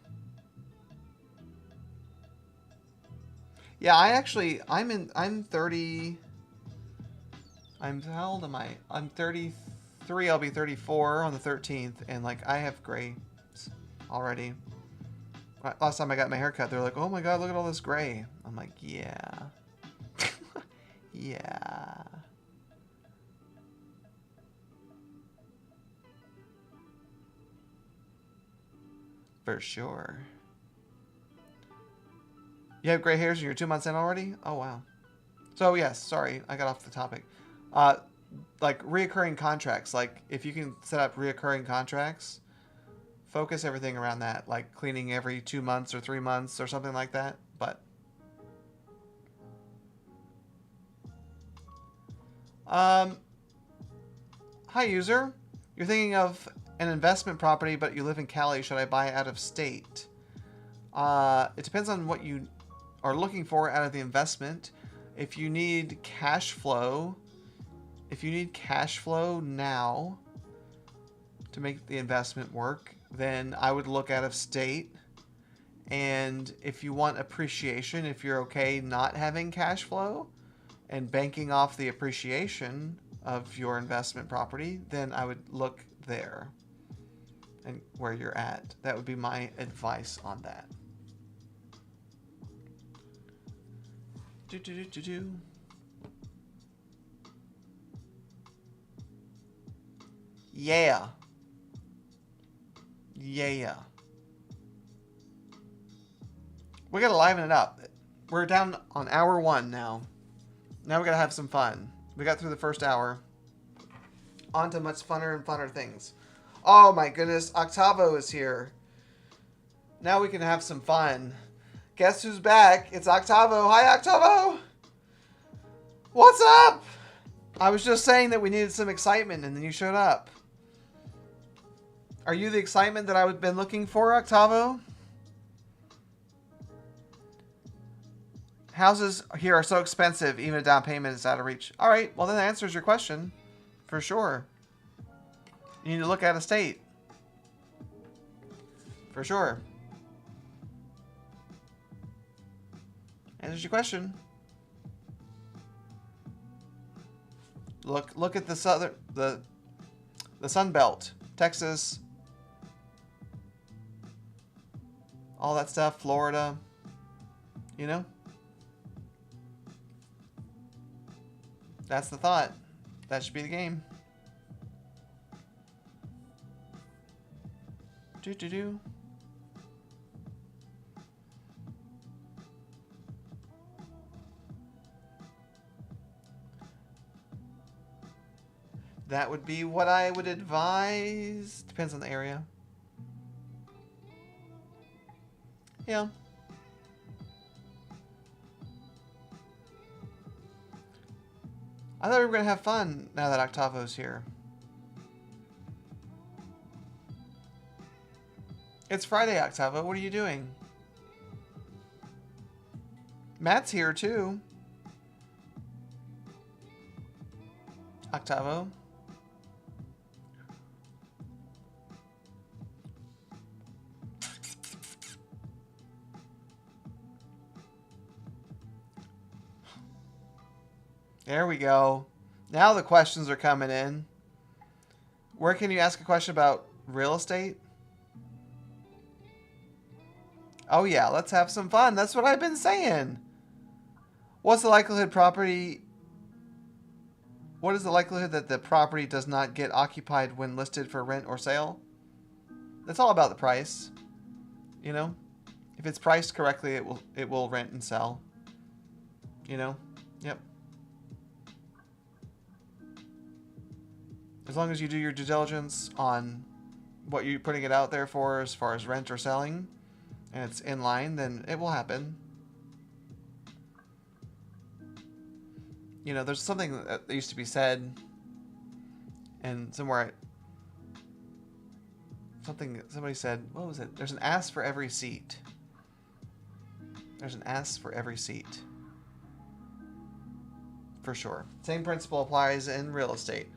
A: Yeah, I'm 30. How old am I? I'm 33. I'll be 34 on the 13th, and like I have gray already. Last time I got my haircut, they're like, "Oh my god, look at all this gray." I'm like, "Yeah, yeah." For sure. You have gray hairs and you're 2 months in already? Oh, wow. So, yes, sorry, I got off the topic. Like, reoccurring contracts. Like, if you can set up reoccurring contracts, focus everything around that. Like, cleaning every 2 months or 3 months or something like that. But, hi, user. You're thinking of an investment property, but you live in Cali. Should I buy out of state? It depends on what you are looking for out of the investment. If you need cash flow now to make the investment work, then I would look out of state. And if you want appreciation, if you're okay not having cash flow and banking off the appreciation, of your investment property, then I would look there and where you're at. That would be my advice on that. Yeah. Yeah. We gotta liven it up. We're down on hour 1 now. Now we gotta have some fun. We got through the first hour. On to much funner and funner things. Oh my goodness, Octavo is here. Now we can have some fun. Guess who's back? It's Octavo. Hi, Octavo! What's up? I was just saying that we needed some excitement and then you showed up. Are you the excitement that I've been looking for, Octavo? Houses here are so expensive, even a down payment is out of reach. All right, well, then that answers your question. For sure. You need to look at a state. For sure. Answers your question. Look at the Sun Belt, Texas, all that stuff, Florida. You know? That's the thought. That should be the game. Do. That would be what I would advise. Depends on the area. Yeah. I thought we were going to have fun now that Octavo's here. It's Friday, Octavo. What are you doing? Matt's here, too. Octavo. There we go. Now the questions are coming in. Where can you ask a question about real estate? Oh yeah, let's have some fun. That's what I've been saying. What's the likelihood What is the likelihood that the property does not get occupied when listed for rent or sale? It's all about the price. You know? If it's priced correctly, it will rent and sell. You know? Yep. As long as you do your due diligence on what you're putting it out there for as far as rent or selling, and it's in line, then it will happen. You know, there's something that used to be said, and somebody said, what was it? There's an ass for every seat. There's an ass for every seat. For sure. Same principle applies in real estate.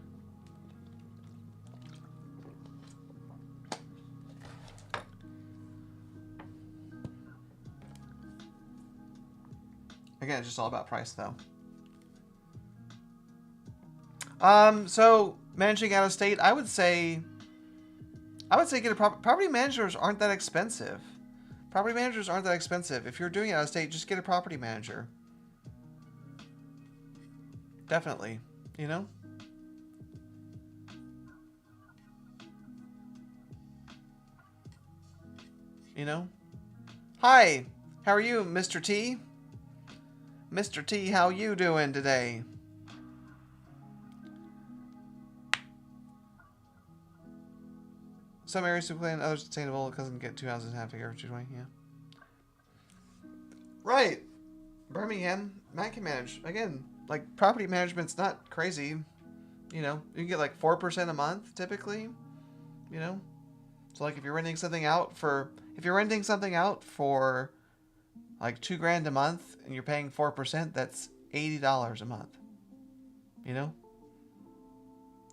A: Again, it's just all about price, though. So managing out of state, I would say get a property managers aren't that expensive. Property managers aren't that expensive. If you're doing it out of state, just get a property manager. Definitely, you know? You know? Hi, how are you, Mr. T? Mr. T, how you doing today? Some areas to plan, others sustainable. It doesn't get 2 houses and a half a year or 220, yeah. Right. Birmingham, Matt can manage. Again, like, property management's not crazy. You know, you can get like 4% a month, typically. You know? So, like, if you're renting something out for like $2,000 a month and you're paying 4%, that's $80 a month. You know?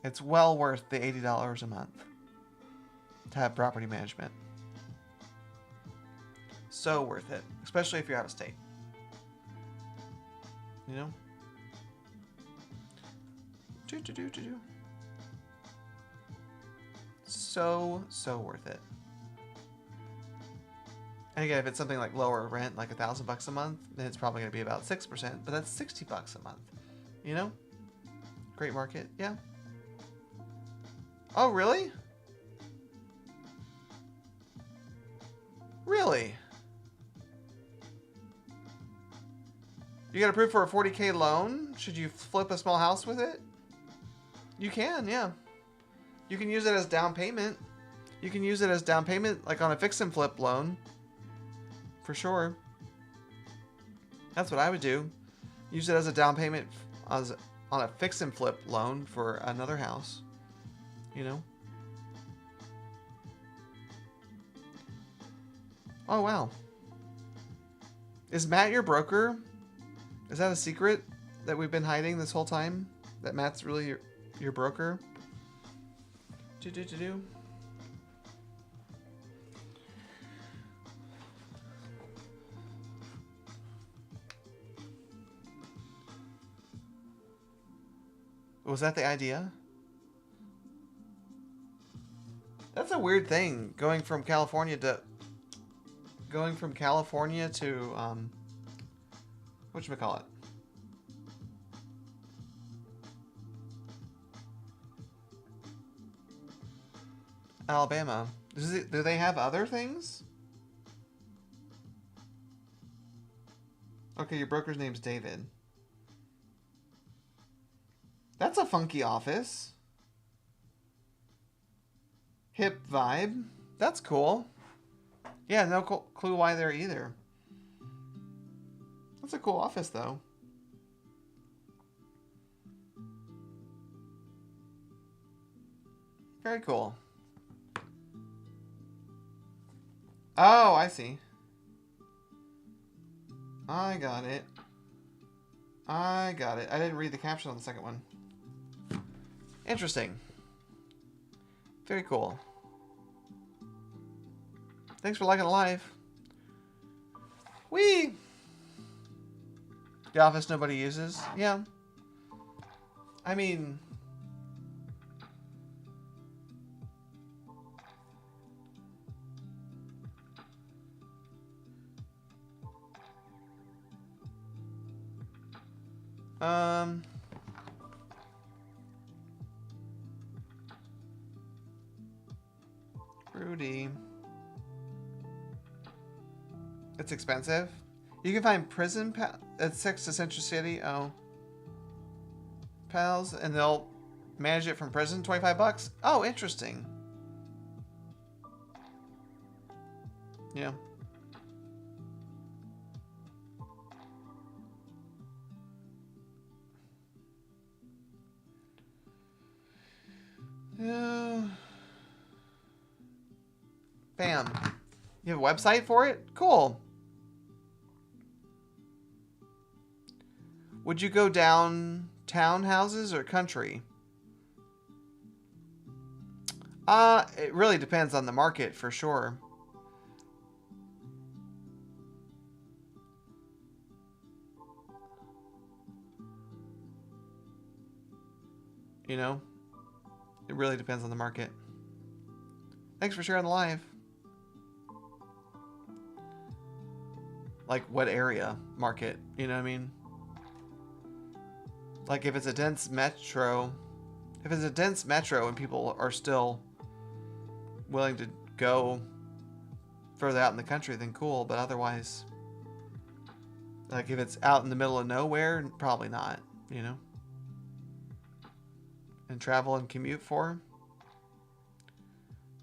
A: It's well worth the $80 a month to have property management. So worth it, especially if you're out of state. You know? So worth it. And again, if it's something like lower rent, like $1,000 a month, then it's probably going to be about 6%, but that's $60 a month. You know? Great market, yeah. Oh, really? Really? You got approved for a $40K loan? Should you flip a small house with it? You can, yeah. You can use it as down payment. You can use it as down payment, like on a fix and flip loan. For sure. That's what I would do. Use it as a down payment on a fix and flip loan for another house. You know? Oh, wow. Is Matt your broker? Is that a secret that we've been hiding this whole time? That Matt's really your broker? Do. Was that the idea? That's a weird thing, going from California to whatchamacallit? Alabama. Do they have other things? Okay, your broker's name's David. That's a funky office. Hip vibe. That's cool. Yeah, no clue why they're either. That's a cool office, though. Very cool. Oh, I see. I got it. I didn't read the caption on the second one. Interesting. Very cool. Thanks for liking the live. Whee! The office nobody uses. Yeah. I mean... Rudy. It's expensive. You can find prison at 6 to Central City. Oh. Pals, and they'll manage it from prison. $25. Oh, interesting. Yeah. Bam. You have a website for it? Cool. Would you go downtown houses or country? It really depends on the market for sure. You know? It really depends on the market. Thanks for sharing the live. Like what area market, you know what I mean? Like if it's a dense metro, and people are still willing to go further out in the country, then cool, but otherwise, like if it's out in the middle of nowhere, probably not, you know? And travel and commute for.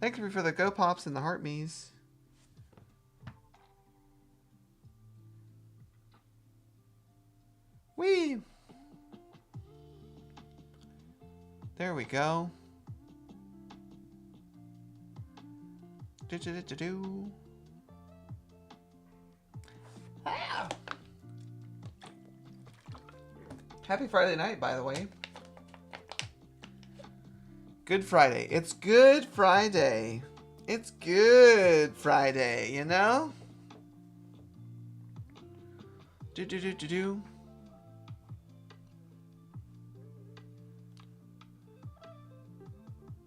A: Thank you for the Go Pops and the Heart Me's. Whee! There we go. Do. Ah! Happy Friday night, by the way. Good Friday. It's Good Friday. It's Good Friday, you know? Do.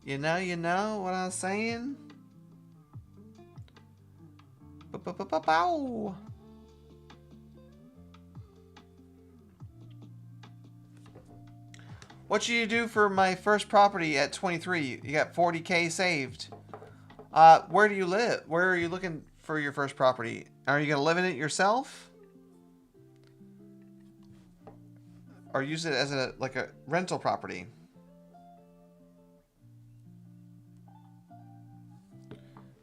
A: You know what I'm saying? Bow. What should you do for my first property at 23? You got 40K saved. Where do you live? Where are you looking for your first property? Are you gonna live in it yourself? Or use it as a rental property?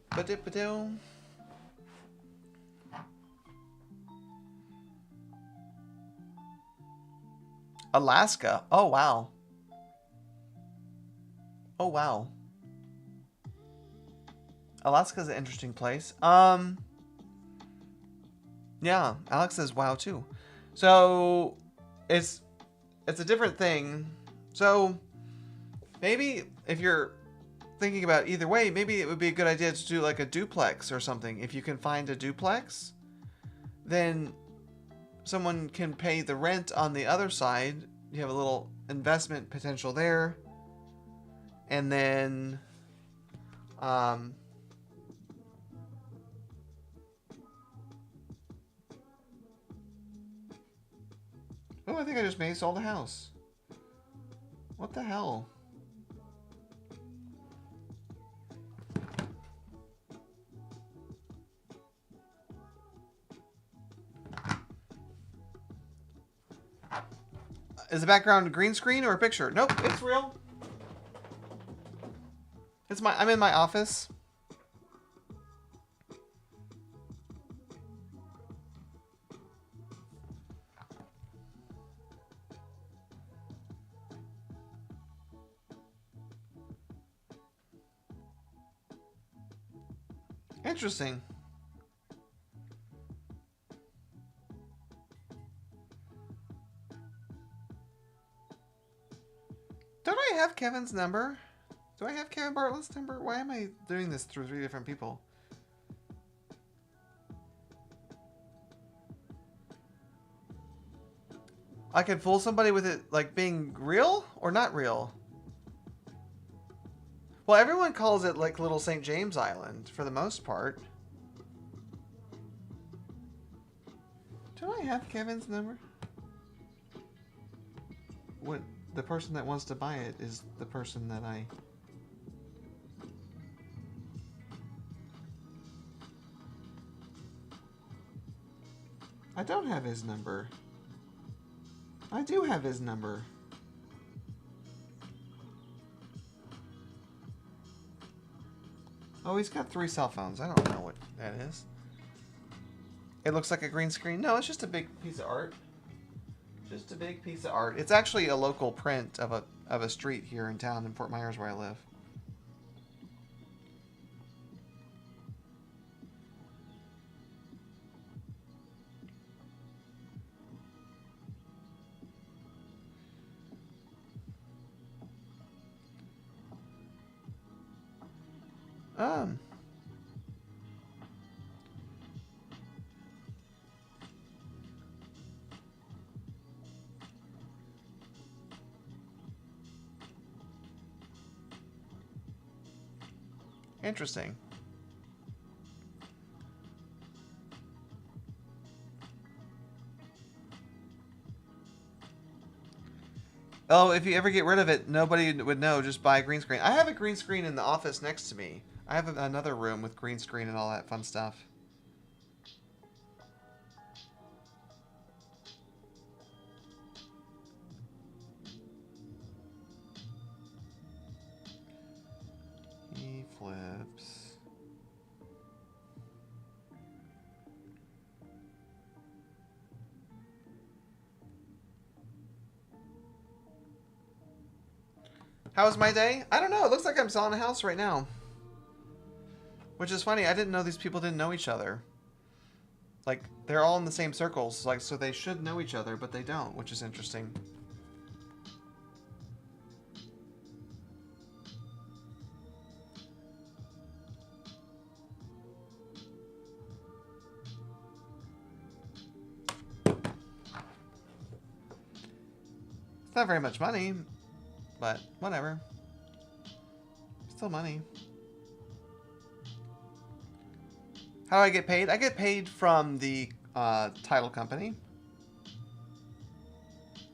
A: Ba-dip-ba-doo. Alaska. Oh wow. Oh wow. Alaska's an interesting place. Yeah, Alex says wow too. So it's a different thing. So maybe if you're thinking about either way, maybe it would be a good idea to do like a duplex or something. If you can find a duplex, then someone can pay the rent on the other side. You have a little investment potential there. And then oh, I think I just may sold a house. What the hell? Is the background a green screen or a picture? Nope, it's real. I'm in my office. Interesting. Don't I have Kevin's number? Do I have Kevin Bartlett's number? Why am I doing this through 3 different people? I could fool somebody with it like being real or not real. Well, everyone calls it like Little St. James Island for the most part. Do I have Kevin's number? What, the person that wants to buy it is the person that I don't have his number. I do have his number. Oh, he's got 3 cell phones. I don't know what that is. It looks like a green screen. No, it's just a big piece of art. Just a big piece of art. It's actually a local print of a street here in town in Fort Myers where I live. Interesting. Oh, if you ever get rid of it, nobody would know. Just buy a green screen. I have a green screen in the office next to me. I have another room with green screen and all that fun stuff. He flips. How was my day? I don't know. It looks like I'm selling a house right now. Which is funny. I didn't know these people didn't know each other. Like, they're all in the same circles. Like, so they should know each other, but they don't, which is interesting. It's not very much money, but whatever. Still money. How do I get paid? I get paid from the title company.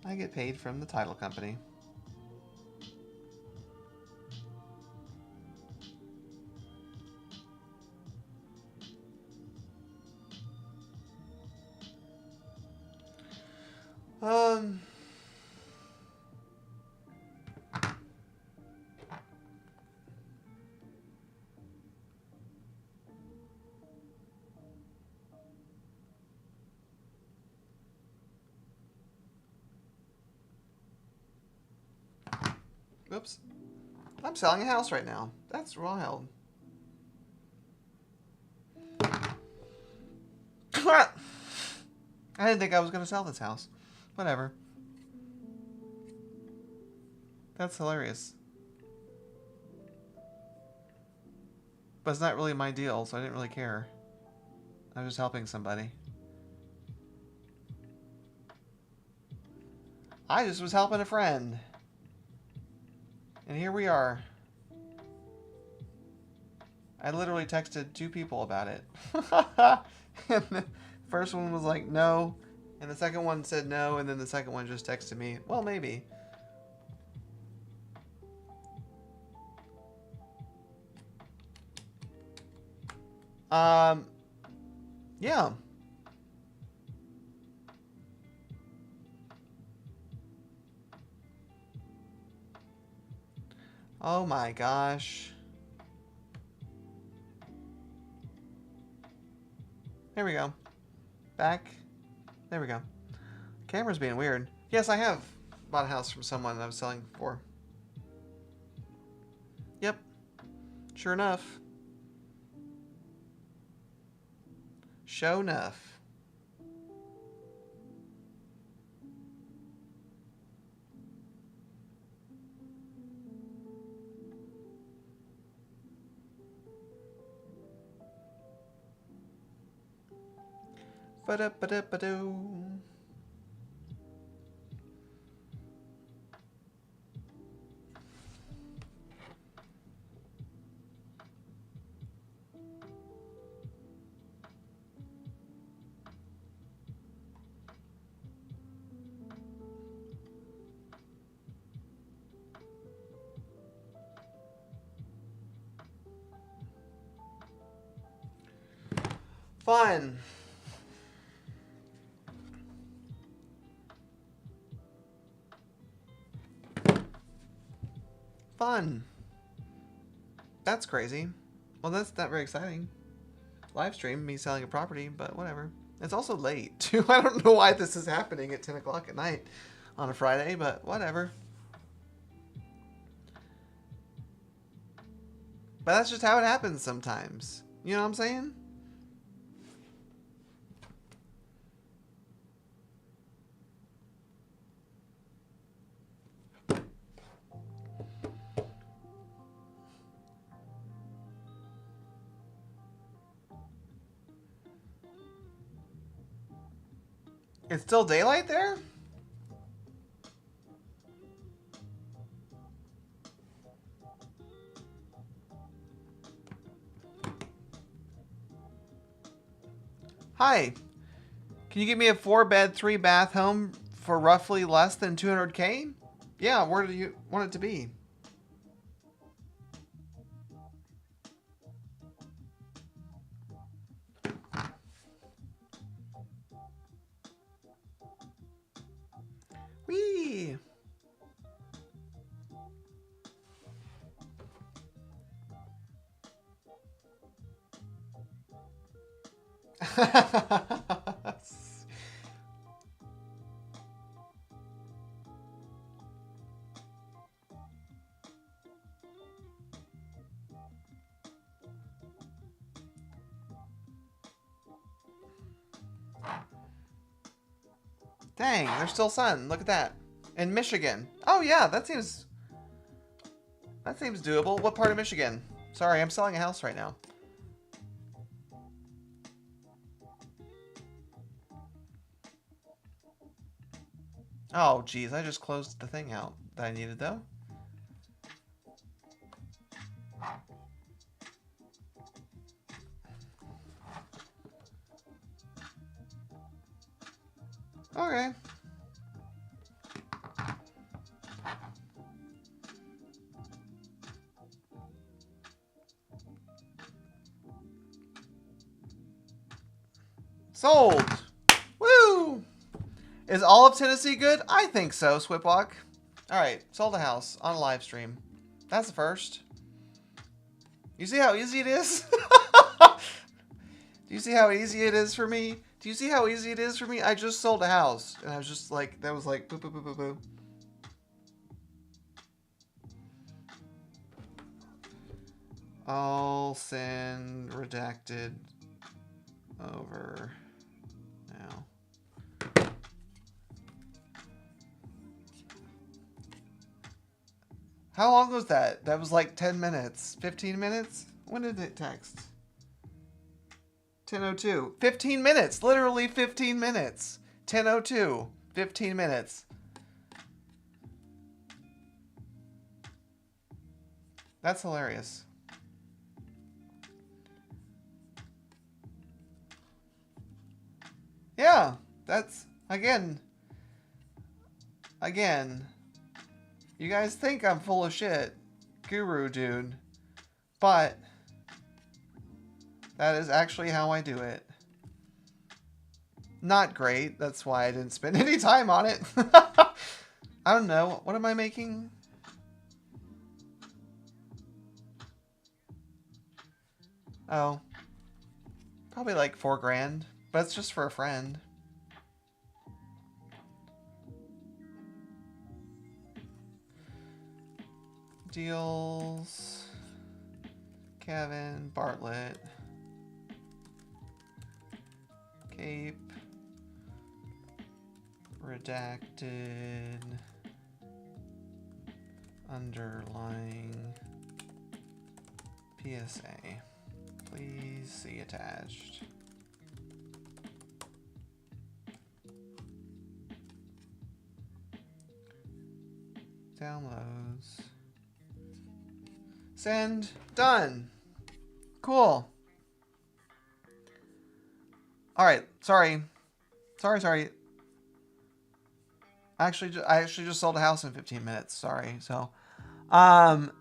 A: I get paid from the title company. Oops. I'm selling a house right now. That's wild. I didn't think I was going to sell this house. Whatever. That's hilarious. But it's not really my deal, so I didn't really care. I was just helping somebody. I just was helping a friend. And here we are. I literally texted 2 people about it. And the first one was like, no. And the second one said no. And then the second one just texted me, well, maybe. Yeah. Oh my gosh. There we go. Back. There we go. Camera's being weird. Yes, I have bought a house from someone that I was selling for. Yep. Sure enough. Show enough. Ba-da-ba-da-ba-doo. Fun. Fun. That's crazy. Well, that's not very exciting. Live stream, me selling a property, but whatever. It's also late, too. I don't know why this is happening at 10 o'clock at night on a Friday, but whatever. But that's just how it happens sometimes. You know what I'm saying? It's still daylight there? Hi. Can you give me a 4-bed, 3-bath home for roughly less than 200K? Yeah, where do you want it to be? Whee! Dang, there's still sun. Look at that. In Michigan. Oh yeah, that seems doable. What part of Michigan? Sorry, I'm selling a house right now. Oh, geez, I just closed the thing out that I needed, though. Okay. Sold. Woo! Is all of Tennessee good? I think so, Swipwalk. All right, sold a house on a live stream. That's the first. You see how easy it is? Do you see how easy it is for me? Do you see how easy it is for me? I just sold a house, and I was just like, that was like, boo, boo, boo, boo, boo. I'll send redacted over now. How long was that? That was like 10 minutes. 15 minutes? When did it text? 10:02. 15 minutes. Literally 15 minutes. 10:02. 15 minutes. That's hilarious. Yeah, that's, again, you guys think I'm full of shit, guru dude, but that is actually how I do it. Not great, that's why I didn't spend any time on it. I don't know, what am I making? Oh, probably like $4,000, but it's just for a friend. Deals, Kevin, Bartlett, Cape, redacted, underlying, PSA. Please see attached. Downloads. Send. Done. Cool. Alright. Sorry. Sorry. I actually just sold a house in 15 minutes. Sorry. So, on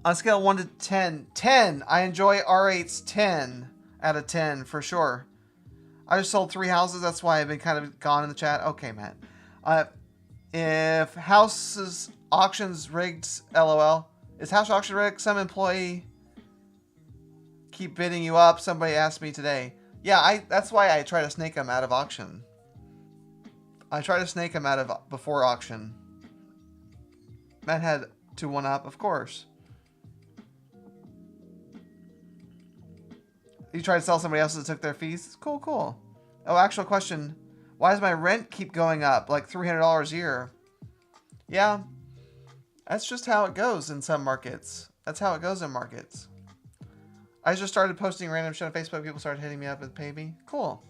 A: a scale of 1 to 10, 10. I enjoy R8's 10 out of 10 for sure. I just sold 3 houses. That's why I've been kind of gone in the chat. Okay, Matt. If houses auctions rigged, LOL. Is house auction rigged? Some employee keep bidding you up. Somebody asked me today. Yeah, that's why I try to snake them out of auction. I try to snake them out of before auction. Matt had to one up, of course. You try to sell somebody else that took their fees? Cool. Oh, actual question. Why does my rent keep going up? Like $300 a year. Yeah. That's just how it goes in some markets. That's how it goes in markets. I just started posting random shit on Facebook. People started hitting me up and pay me. Cool.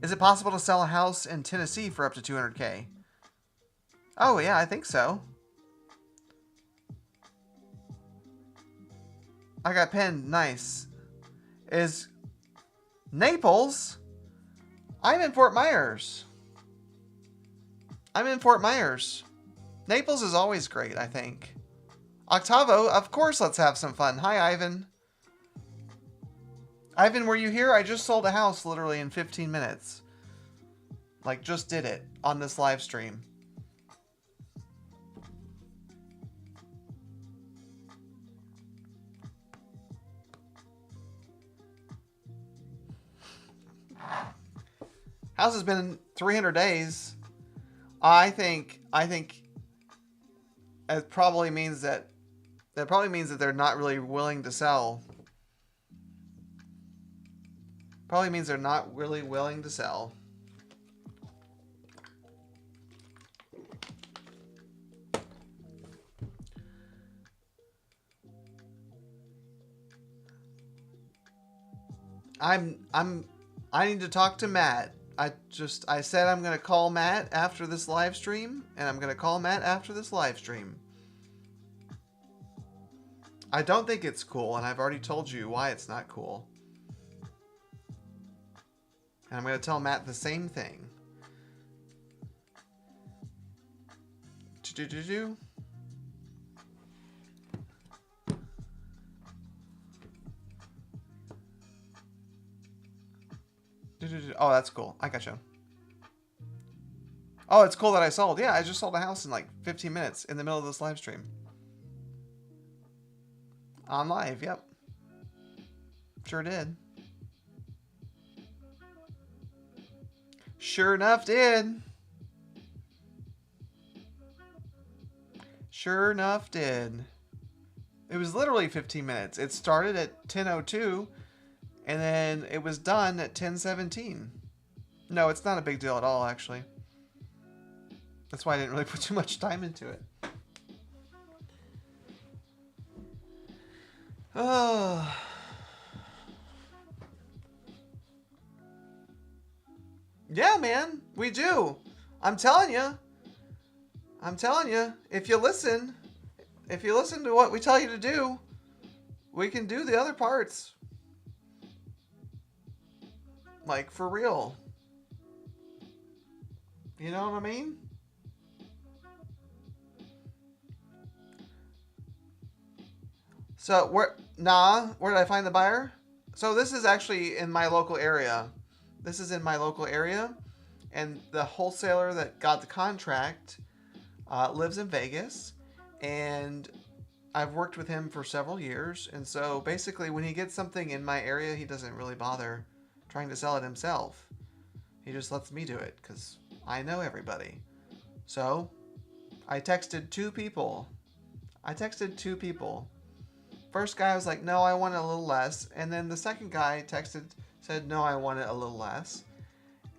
A: Is it possible to sell a house in Tennessee for up to $200K? Oh, yeah, I think so. I got pinned. Nice. Is Naples? I'm in Fort Myers. Naples is always great, I think. Octavo, of course, let's have some fun. Hi, Ivan. Ivan, were you here? I just sold a house literally in 15 minutes. Like, just did it on this live stream. House has been 300 days. I think it probably means that they're not really willing to sell. Probably means they're not really willing to sell. I need to talk to Matt. I said I'm going to call Matt after this live stream, and I'm going to call Matt after this live stream. I don't think it's cool, and I've already told you why it's not cool. And I'm going to tell Matt the same thing. Do-do-do-do. Oh, that's cool. I gotcha. Oh, it's cool that I sold. Yeah, I just sold a house in like 15 minutes in the middle of this live stream. On live, yep. Sure did. Sure enough did. Sure enough did. It was literally 15 minutes. It started at 10:02 and then it was done at 10:17. No, it's not a big deal at all, actually. That's why I didn't really put too much time into it. Oh. Yeah, man, we do. I'm telling you. I'm telling you, if you listen to what we tell you to do, we can do the other parts. Like, for real. You know what I mean? So, where did I find the buyer? So, this is actually in my local area. This is in my local area. And the wholesaler that got the contract lives in Vegas. And I've worked with him for several years. And so, basically, when he gets something in my area, he doesn't really bother trying to sell it himself. He just lets me do it because I know everybody. So, I texted two people. First guy was like, no, I want it a little less. And then the second guy said, no, I want it a little less.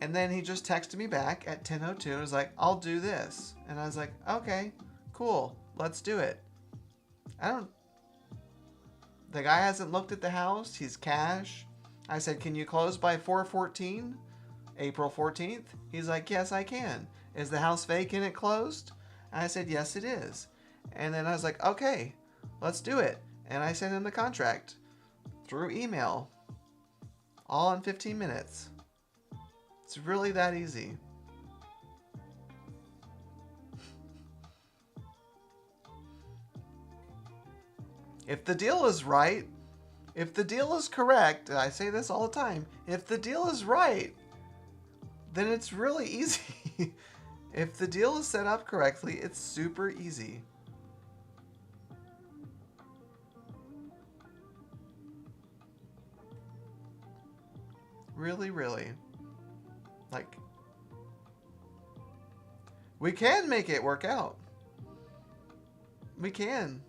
A: And then he just texted me back at 10:02 and was like, I'll do this. And I was like, okay, cool, let's do it. The guy hasn't looked at the house. He's cash. I said, can you close by 4/14? April 14th? He's like, yes, I can. Is the house vacant and closed? And I said, yes, it is. And then I was like, okay, let's do it. And I sent him the contract through email, all in 15 minutes. It's really that easy. If the deal is right, if the deal is correct, and I say this all the time, if the deal is right, then it's really easy. If the deal is set up correctly, it's super easy. Really, really. Like, we can make it work out. We can.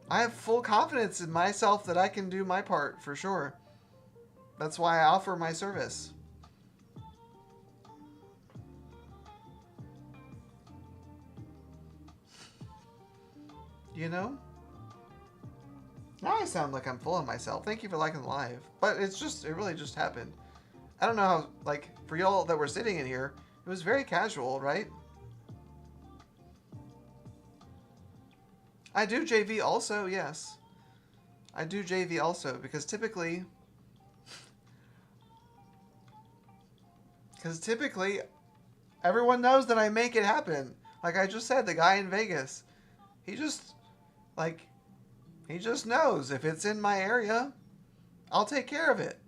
A: I have full confidence in myself that I can do my part for sure. That's why I offer my service. You know? Now I sound like I'm full of myself. Thank you for liking the live. But it really just happened. I don't know how, like, for y'all that were sitting in here, it was very casual, right? I do JV also, yes. I do JV also, because typically, everyone knows that I make it happen. Like I just said, the guy in Vegas, he just knows if it's in my area, I'll take care of it.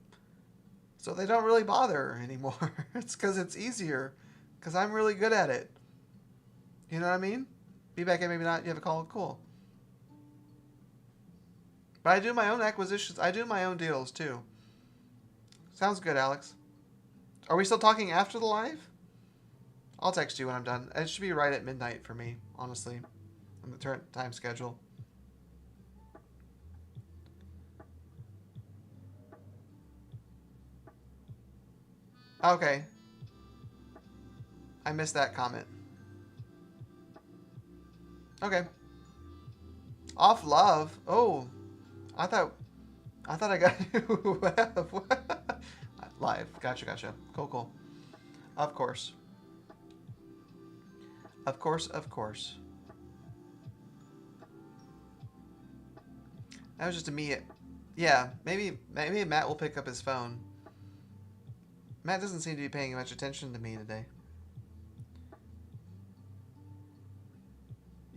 A: So they don't really bother anymore. It's because it's easier. Because I'm really good at it. You know what I mean? Be back and maybe not. You have a call? Cool. But I do my own acquisitions. I do my own deals too. Sounds good, Alex. Are we still talking after the live? I'll text you when I'm done. It should be right at midnight for me, honestly. On the current time schedule. Okay. I missed that comment. Okay. Off love. Oh. I thought I got you. Live. Gotcha. Cool. Of course. Of course, of course. That was just a me. Yeah, maybe Matt will pick up his phone. Matt doesn't seem to be paying much attention to me today.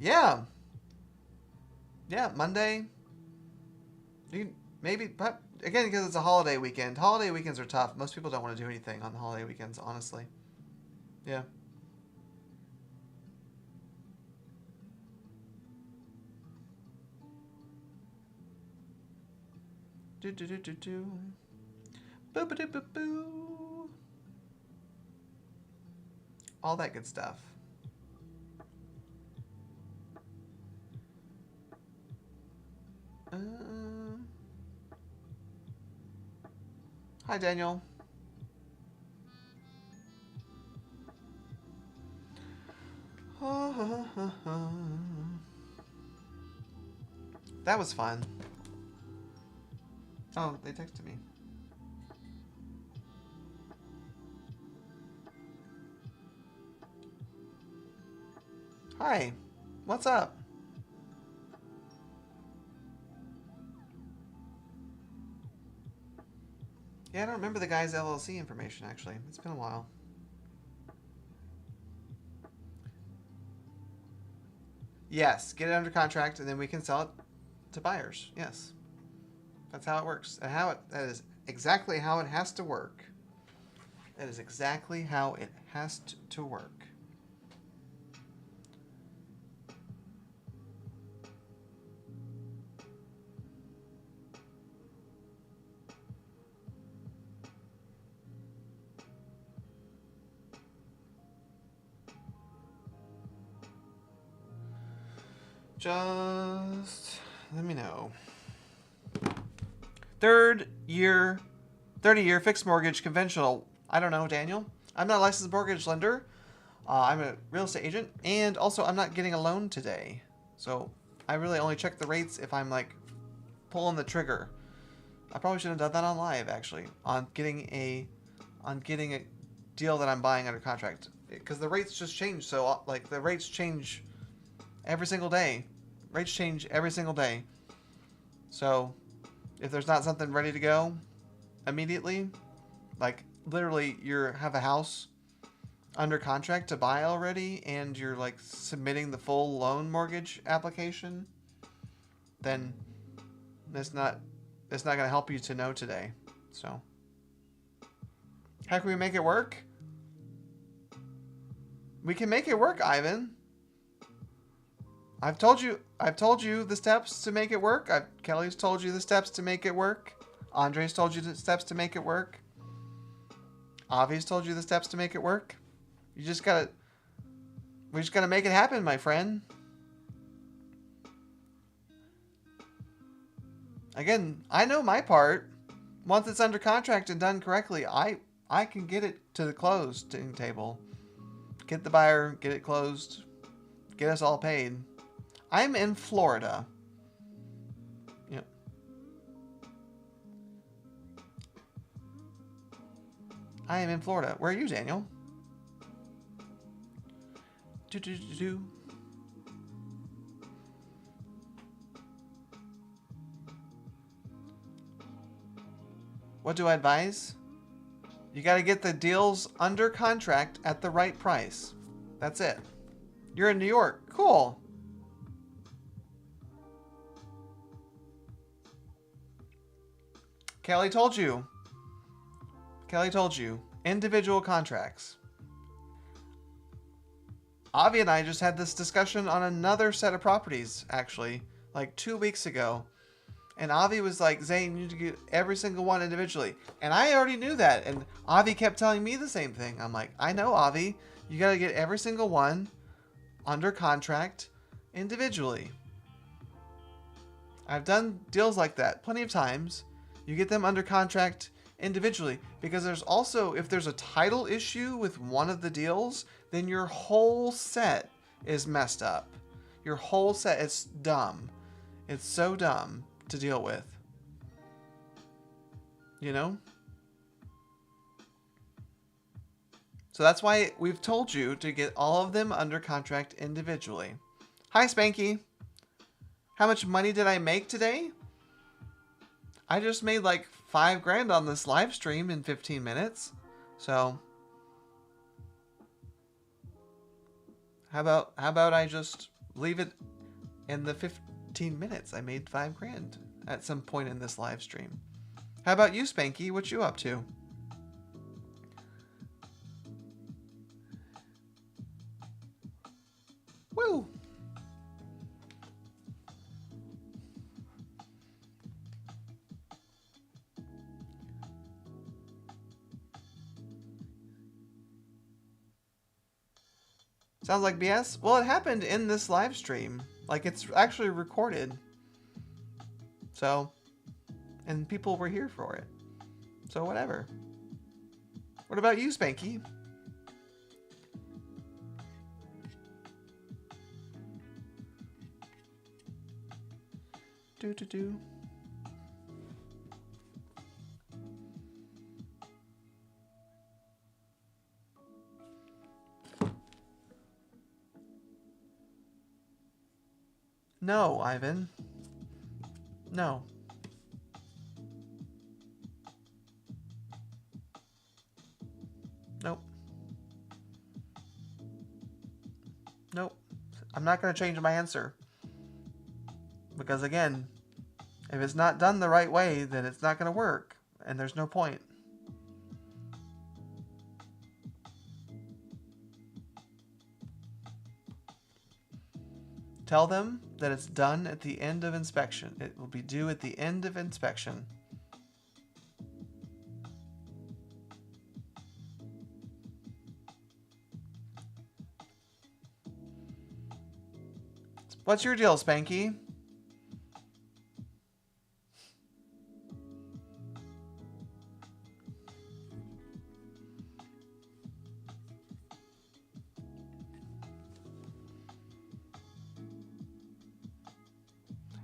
A: Yeah. Yeah, Monday. Maybe, again, because it's a holiday weekend. Holiday weekends are tough. Most people don't want to do anything on holiday weekends, honestly. Yeah. Do do do do do. Boo boo boo boo. All that good stuff. Hi, Daniel. That was fun. Oh, they texted me. Hi. What's up? Yeah, I don't remember the guy's LLC information, actually. It's been a while. Yes, get it under contract, and then we can sell it to buyers. Yes. That's how it works. And that is exactly how it has to work. That is exactly how it has to work. Just let me know. 30-year fixed mortgage conventional. I don't know, Daniel. I'm not a licensed mortgage lender. I'm a real estate agent, and also I'm not getting a loan today. So I really only check the rates if I'm like pulling the trigger. I probably should have done that on live, actually, on getting a deal that I'm buying under contract, because the rates just change. So like the rates change every single day. Rates change every single day. So if there's not something ready to go immediately, like literally you have a house under contract to buy already and you're like submitting the full loan mortgage application, then it's not going to help you to know today. So how can we make it work? We can make it work, Ivan. I've told you the steps to make it work. Kelly's told you the steps to make it work. Andre's told you the steps to make it work. Avi's told you the steps to make it work. We just gotta make it happen, my friend. Again, I know my part. Once it's under contract and done correctly, I can get it to the closing table. Get the buyer, get it closed, get us all paid. I'm in Florida. Yep. I am in Florida. Where are you, Daniel? What do I advise? You got to get the deals under contract at the right price. That's it. You're in New York. Cool. Kelly told you. Individual contracts. Avi and I just had this discussion on another set of properties, actually, like 2 weeks ago. And Avi was like, Zane, you need to get every single one individually. And I already knew that. And Avi kept telling me the same thing. I'm like, I know, Avi. You got to get every single one under contract individually. I've done deals like that plenty of times. You get them under contract individually, because there's also, if there's a title issue with one of the deals, then your whole set is messed up. Your whole set, it's dumb. It's so dumb to deal with. You know? So that's why we've told you to get all of them under contract individually. Hi, Spanky. How much money did I make today? I just made like $5,000 on this live stream in 15 minutes. So how about I just leave it in the 15 minutes? I made $5,000 at some point in this live stream. How about you, Spanky? What you up to? Woo! Sounds like BS? Well, it happened in this live stream. Like, it's actually recorded. So, and people were here for it. So, whatever. What about you, Spanky? Do. No, Ivan. No. Nope. Nope. I'm not going to change my answer. Because again, if it's not done the right way, then it's not going to work. And there's no point. Tell them that it's done at the end of inspection. It will be due at the end of inspection. What's your deal, Spanky?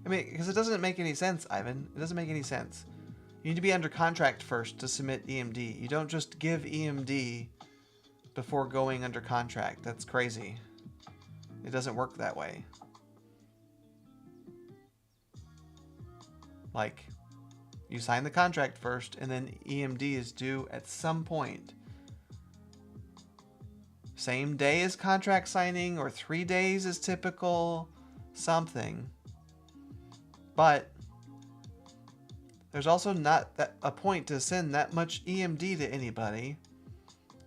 A: I mean, because it doesn't make any sense, Ivan. It doesn't make any sense. You need to be under contract first to submit EMD. You don't just give EMD before going under contract. That's crazy. It doesn't work that way. Like, you sign the contract first, and then EMD is due at some point. Same day as contract signing, or 3 days is typical. Something. But there's also not a point to send that much EMD to anybody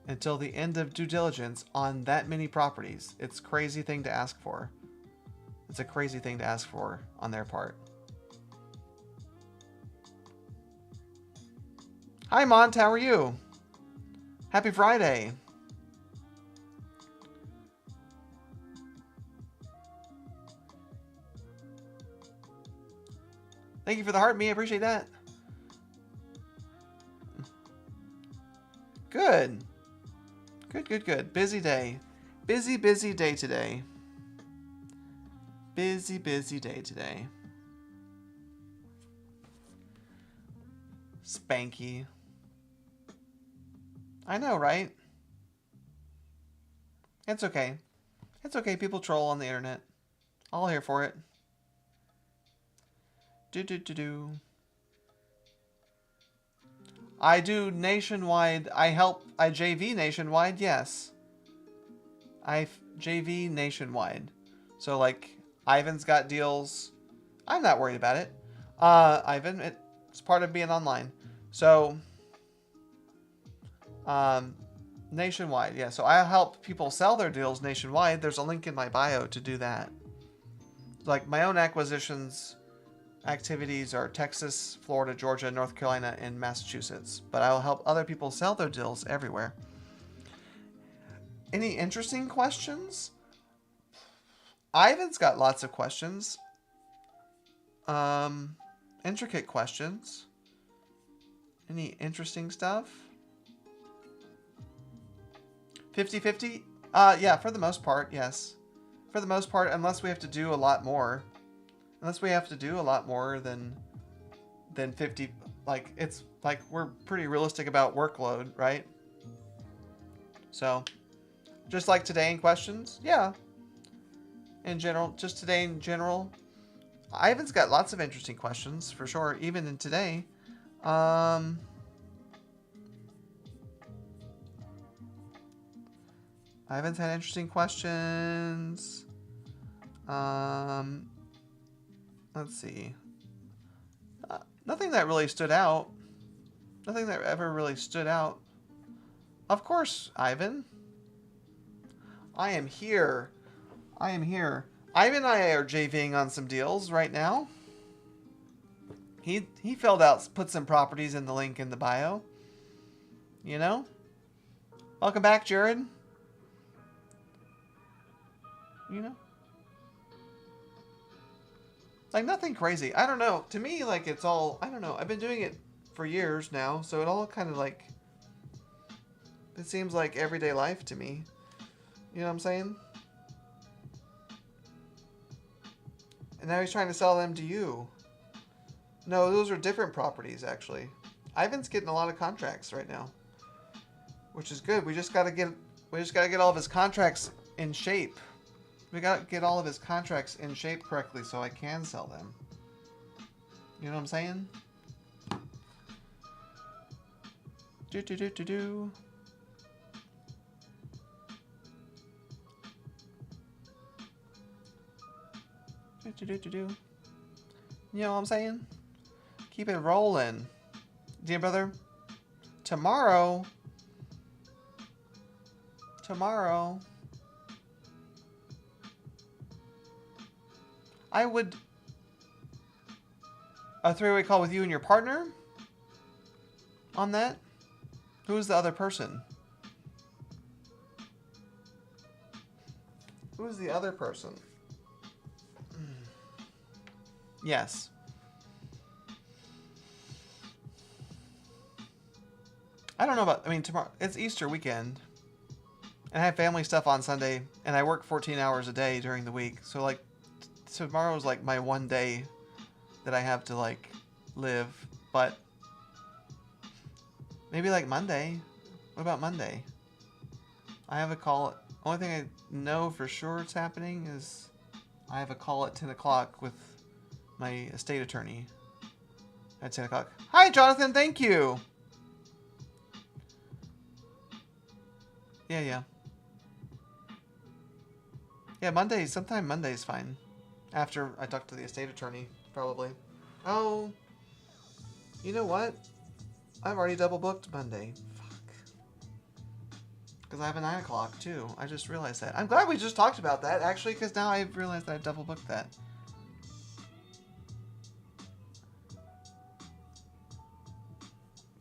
A: until the end of due diligence on that many properties. It's a crazy thing to ask for. It's a crazy thing to ask for on their part. Hi, Mont. How are you? Happy Friday. Thank you for the heart, me. I appreciate that. Good. Good. Busy day. Busy day today. Busy day today. Spanky. I know, right? It's okay. It's okay. People troll on the internet. All here for it. Do. I do nationwide. I JV nationwide, yes. I JV nationwide. So, like, Ivan's got deals. I'm not worried about it. Ivan, it's part of being online. So, nationwide, yeah. So, I help people sell their deals nationwide. There's a link in my bio to do that. Like, my own acquisitions activities are Texas, Florida, Georgia, North Carolina, and Massachusetts. But I will help other people sell their deals everywhere. Any interesting questions? Ivan's got lots of questions. Intricate questions. Any interesting stuff? 50-50? Yeah, for the most part, yes. For the most part, unless we have to do a lot more. Unless we have to do a lot more than 50, like, it's like we're pretty realistic about workload, right? So, just like today in questions, yeah. In general, just today in general. Ivan's got lots of interesting questions, for sure, even in today. Ivan's had interesting questions. Let's see. Nothing that really stood out. Nothing that ever really stood out. Of course, Ivan. I am here. I am here. Ivan and I are JVing on some deals right now. He filled out, put some properties in the link in the bio. You know? Welcome back, Jared. You know? Like, nothing crazy. I don't know. To me, like, it's all... I don't know. I've been doing it for years now, so it all kind of, like... It seems like everyday life to me. You know what I'm saying? And now he's trying to sell them to you. No, those are different properties, actually. Ivan's getting a lot of contracts right now, which is good. We just gotta get all of his contracts in shape. We gotta get all of his contracts in shape correctly so I can sell them. You know what I'm saying? Do do do do do. Do do do do do. You know what I'm saying? Keep it rolling. Dear brother, tomorrow, I would... A three-way call with you and your partner? On that? Who is the other person? Who is the other person? Yes. I don't know about... I mean, tomorrow... It's Easter weekend. And I have family stuff on Sunday. And I work 14 hours a day during the week. So, like, tomorrow's, like, my one day that I have to, like, live. But... Maybe, like, Monday. What about Monday? I have a call... Only thing I know for sure it's happening is... I have a call at 10 o'clock with my estate attorney. At 10 o'clock. Hi, Jonathan! Thank you! Yeah. Yeah, Monday. Sometime Monday's fine. After I talk to the estate attorney, probably. Oh. You know what? I've already double booked Monday. Fuck. Because I have a 9 o'clock, too. I just realized that. I'm glad we just talked about that, actually, because now I've realized that I've double booked that.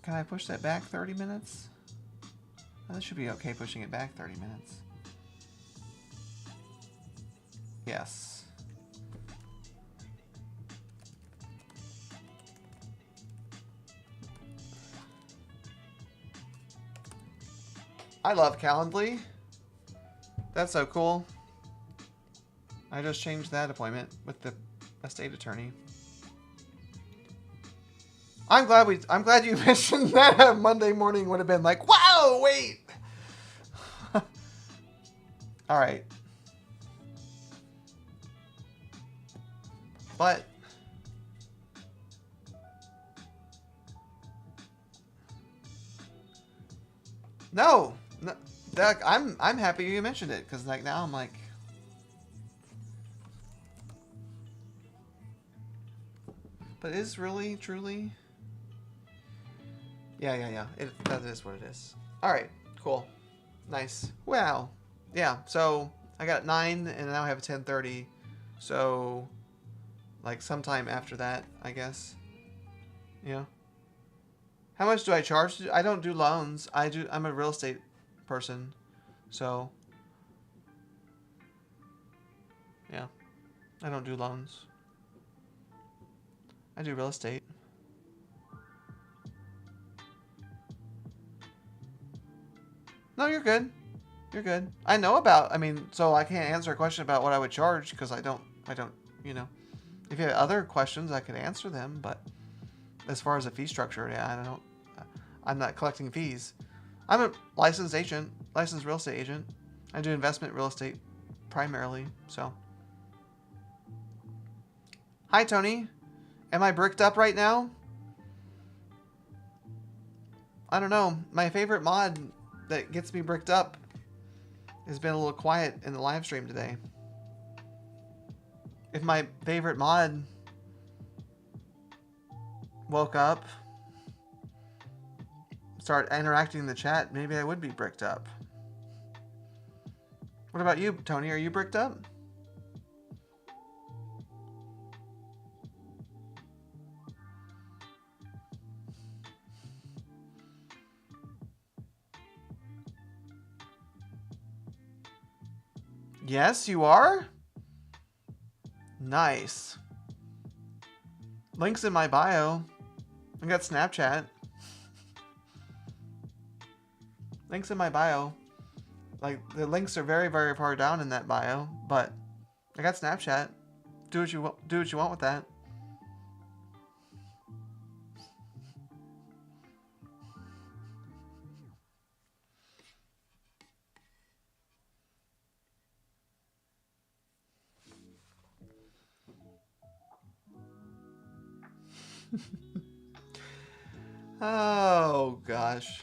A: Can I push that back 30 minutes? Oh, that should be okay pushing it back 30 minutes. Yes. I love Calendly. That's so cool. I just changed that appointment with the estate attorney. I'm glad you mentioned that. Monday morning would have been like, wow, wait. All right. But no, Doug, I'm happy you mentioned it because like now I'm like, but is really truly? Yeah. That is what it is. All right, cool, nice. Wow, yeah. So I got 9, and now I have a 10:30. So like sometime after that, I guess. Yeah. How much do I charge? I don't do loans. I'm a real estate person, so yeah. I don't do loans. I do real estate. No, you're good. You're good. I know about, I mean, so I can't answer a question about what I would charge because I don't, you know. If you have other questions, I could answer them, but as far as the fee structure, yeah, I'm not collecting fees. I'm a licensed agent. licensed real estate agent. I do investment real estate primarily, so. Hi, Tony. Am I bricked up right now? I don't know. My favorite mod that gets me bricked up has been a little quiet in the live stream today. If my favorite mod woke up, start interacting in the chat, maybe I would be bricked up. What about you, Tony? Are you bricked up? Yes, you are? Nice. Links in my bio. I got Snapchat. Links in my bio. Like, the links are very, very far down in that bio, but I got Snapchat. Do what you want with that. Oh, gosh.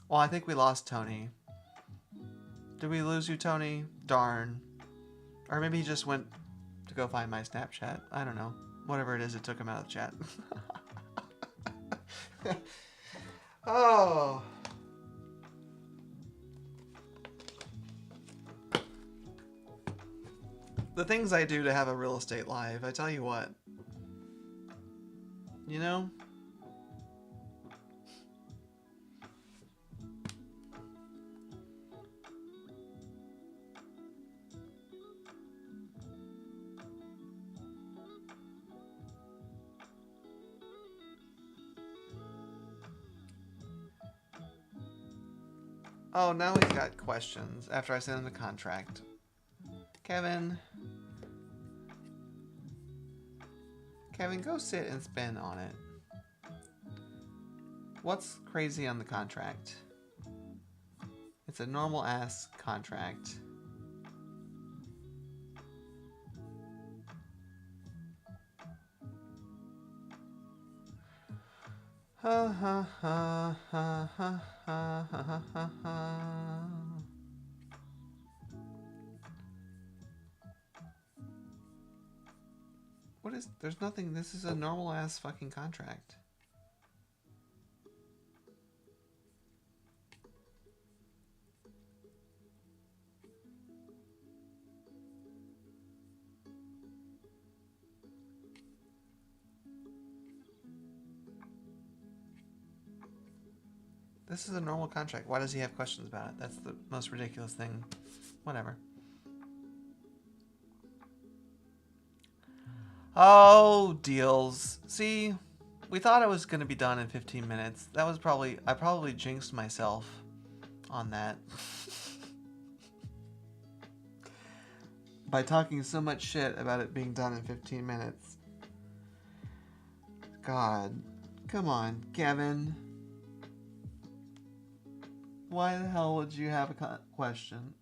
A: Well, I think we lost Tony. Did we lose you, Tony? Darn. Or maybe he just went to go find my Snapchat. I don't know. Whatever it is, it took him out of the chat. Oh. The things I do to have a real estate live, I tell you what. You know? Oh, now he's got questions after I send him the contract. Kevin, go sit and spin on it. What's crazy on the contract? It's a normal ass contract. Ha ha ha ha ha ha ha ha ha. What is, there's nothing, this is a normal ass fucking contract. This is a normal contract. Why does he have questions about it? That's the most ridiculous thing. Whatever. Oh, deals. See, we thought it was going to be done in 15 minutes. That was probably, I probably jinxed myself on that. By talking so much shit about it being done in 15 minutes. God. Come on, Kevin. Why the hell would you have a question?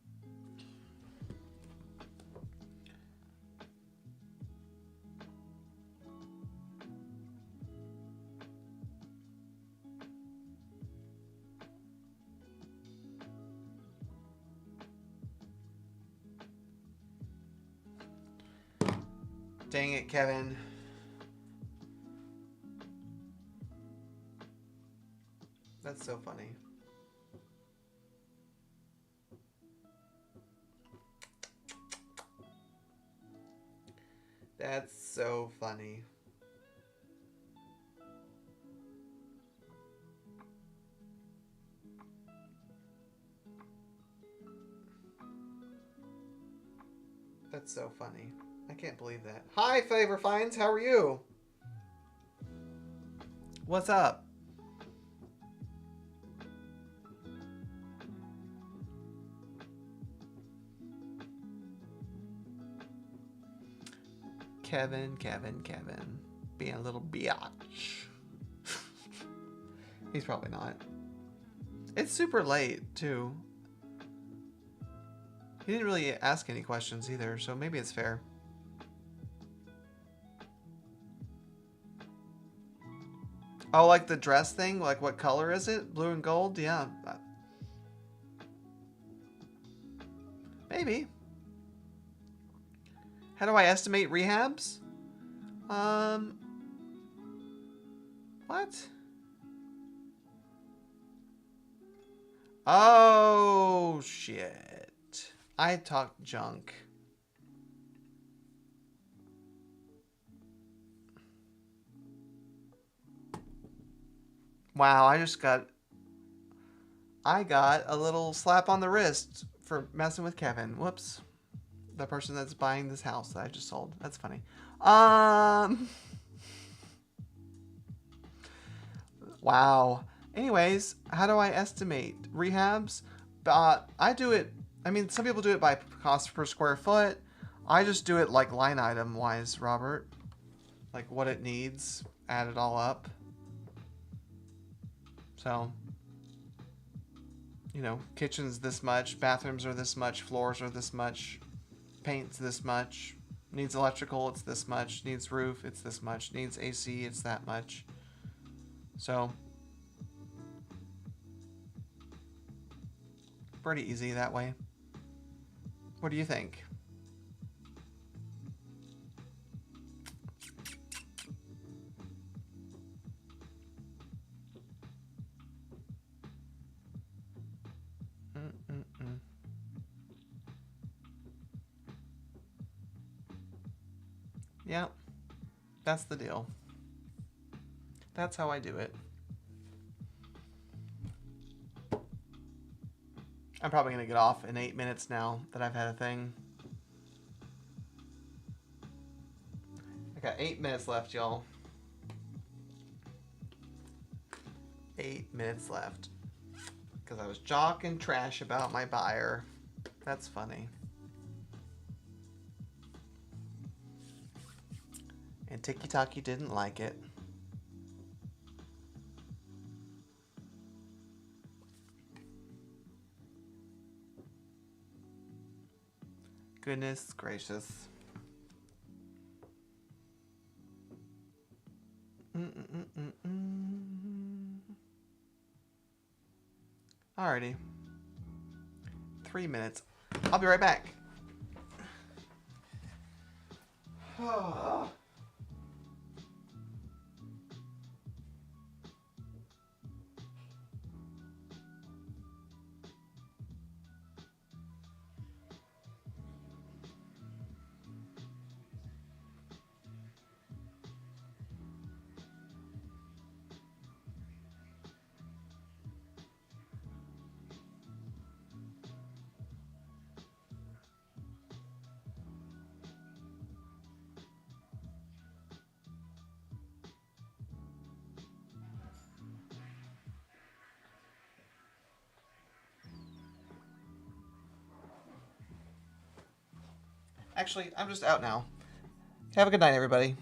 A: Dang it, Kevin. That's so funny. That's so funny. That's so funny. I can't believe that. Hi, Flavor Finds. How are you? What's up? Kevin. Being a little biatch. He's probably not. It's super late, too. He didn't really ask any questions either, so maybe it's fair. Oh, like the dress thing? Like what color is it? Blue and gold? Yeah. Maybe. How do I estimate rehabs? What? Oh, shit. I talked junk. Wow, I got a little slap on the wrist for messing with Kevin. Whoops. The person that's buying this house that I just sold. That's funny. Wow. Anyways, how do I estimate rehabs? I do it, I mean, some people do it by cost per square foot. I just do it like line item wise, Robert. Like what it needs, add it all up. So, you know, kitchen's this much, bathrooms are this much, floors are this much, paint's this much, needs electrical, it's this much, needs roof, it's this much, needs AC, it's that much. So, pretty easy that way. What do you think? Yeah, that's the deal. That's how I do it. I'm probably going to get off in 8 minutes now that I've had a thing. I got 8 minutes left, y'all. 8 minutes left. Because I was jocking trash about my buyer. That's funny. And Tiki Taki didn't like it. Goodness gracious. Alrighty. 3 minutes. I'll be right back. Actually, I'm just out now. Have a good night, everybody.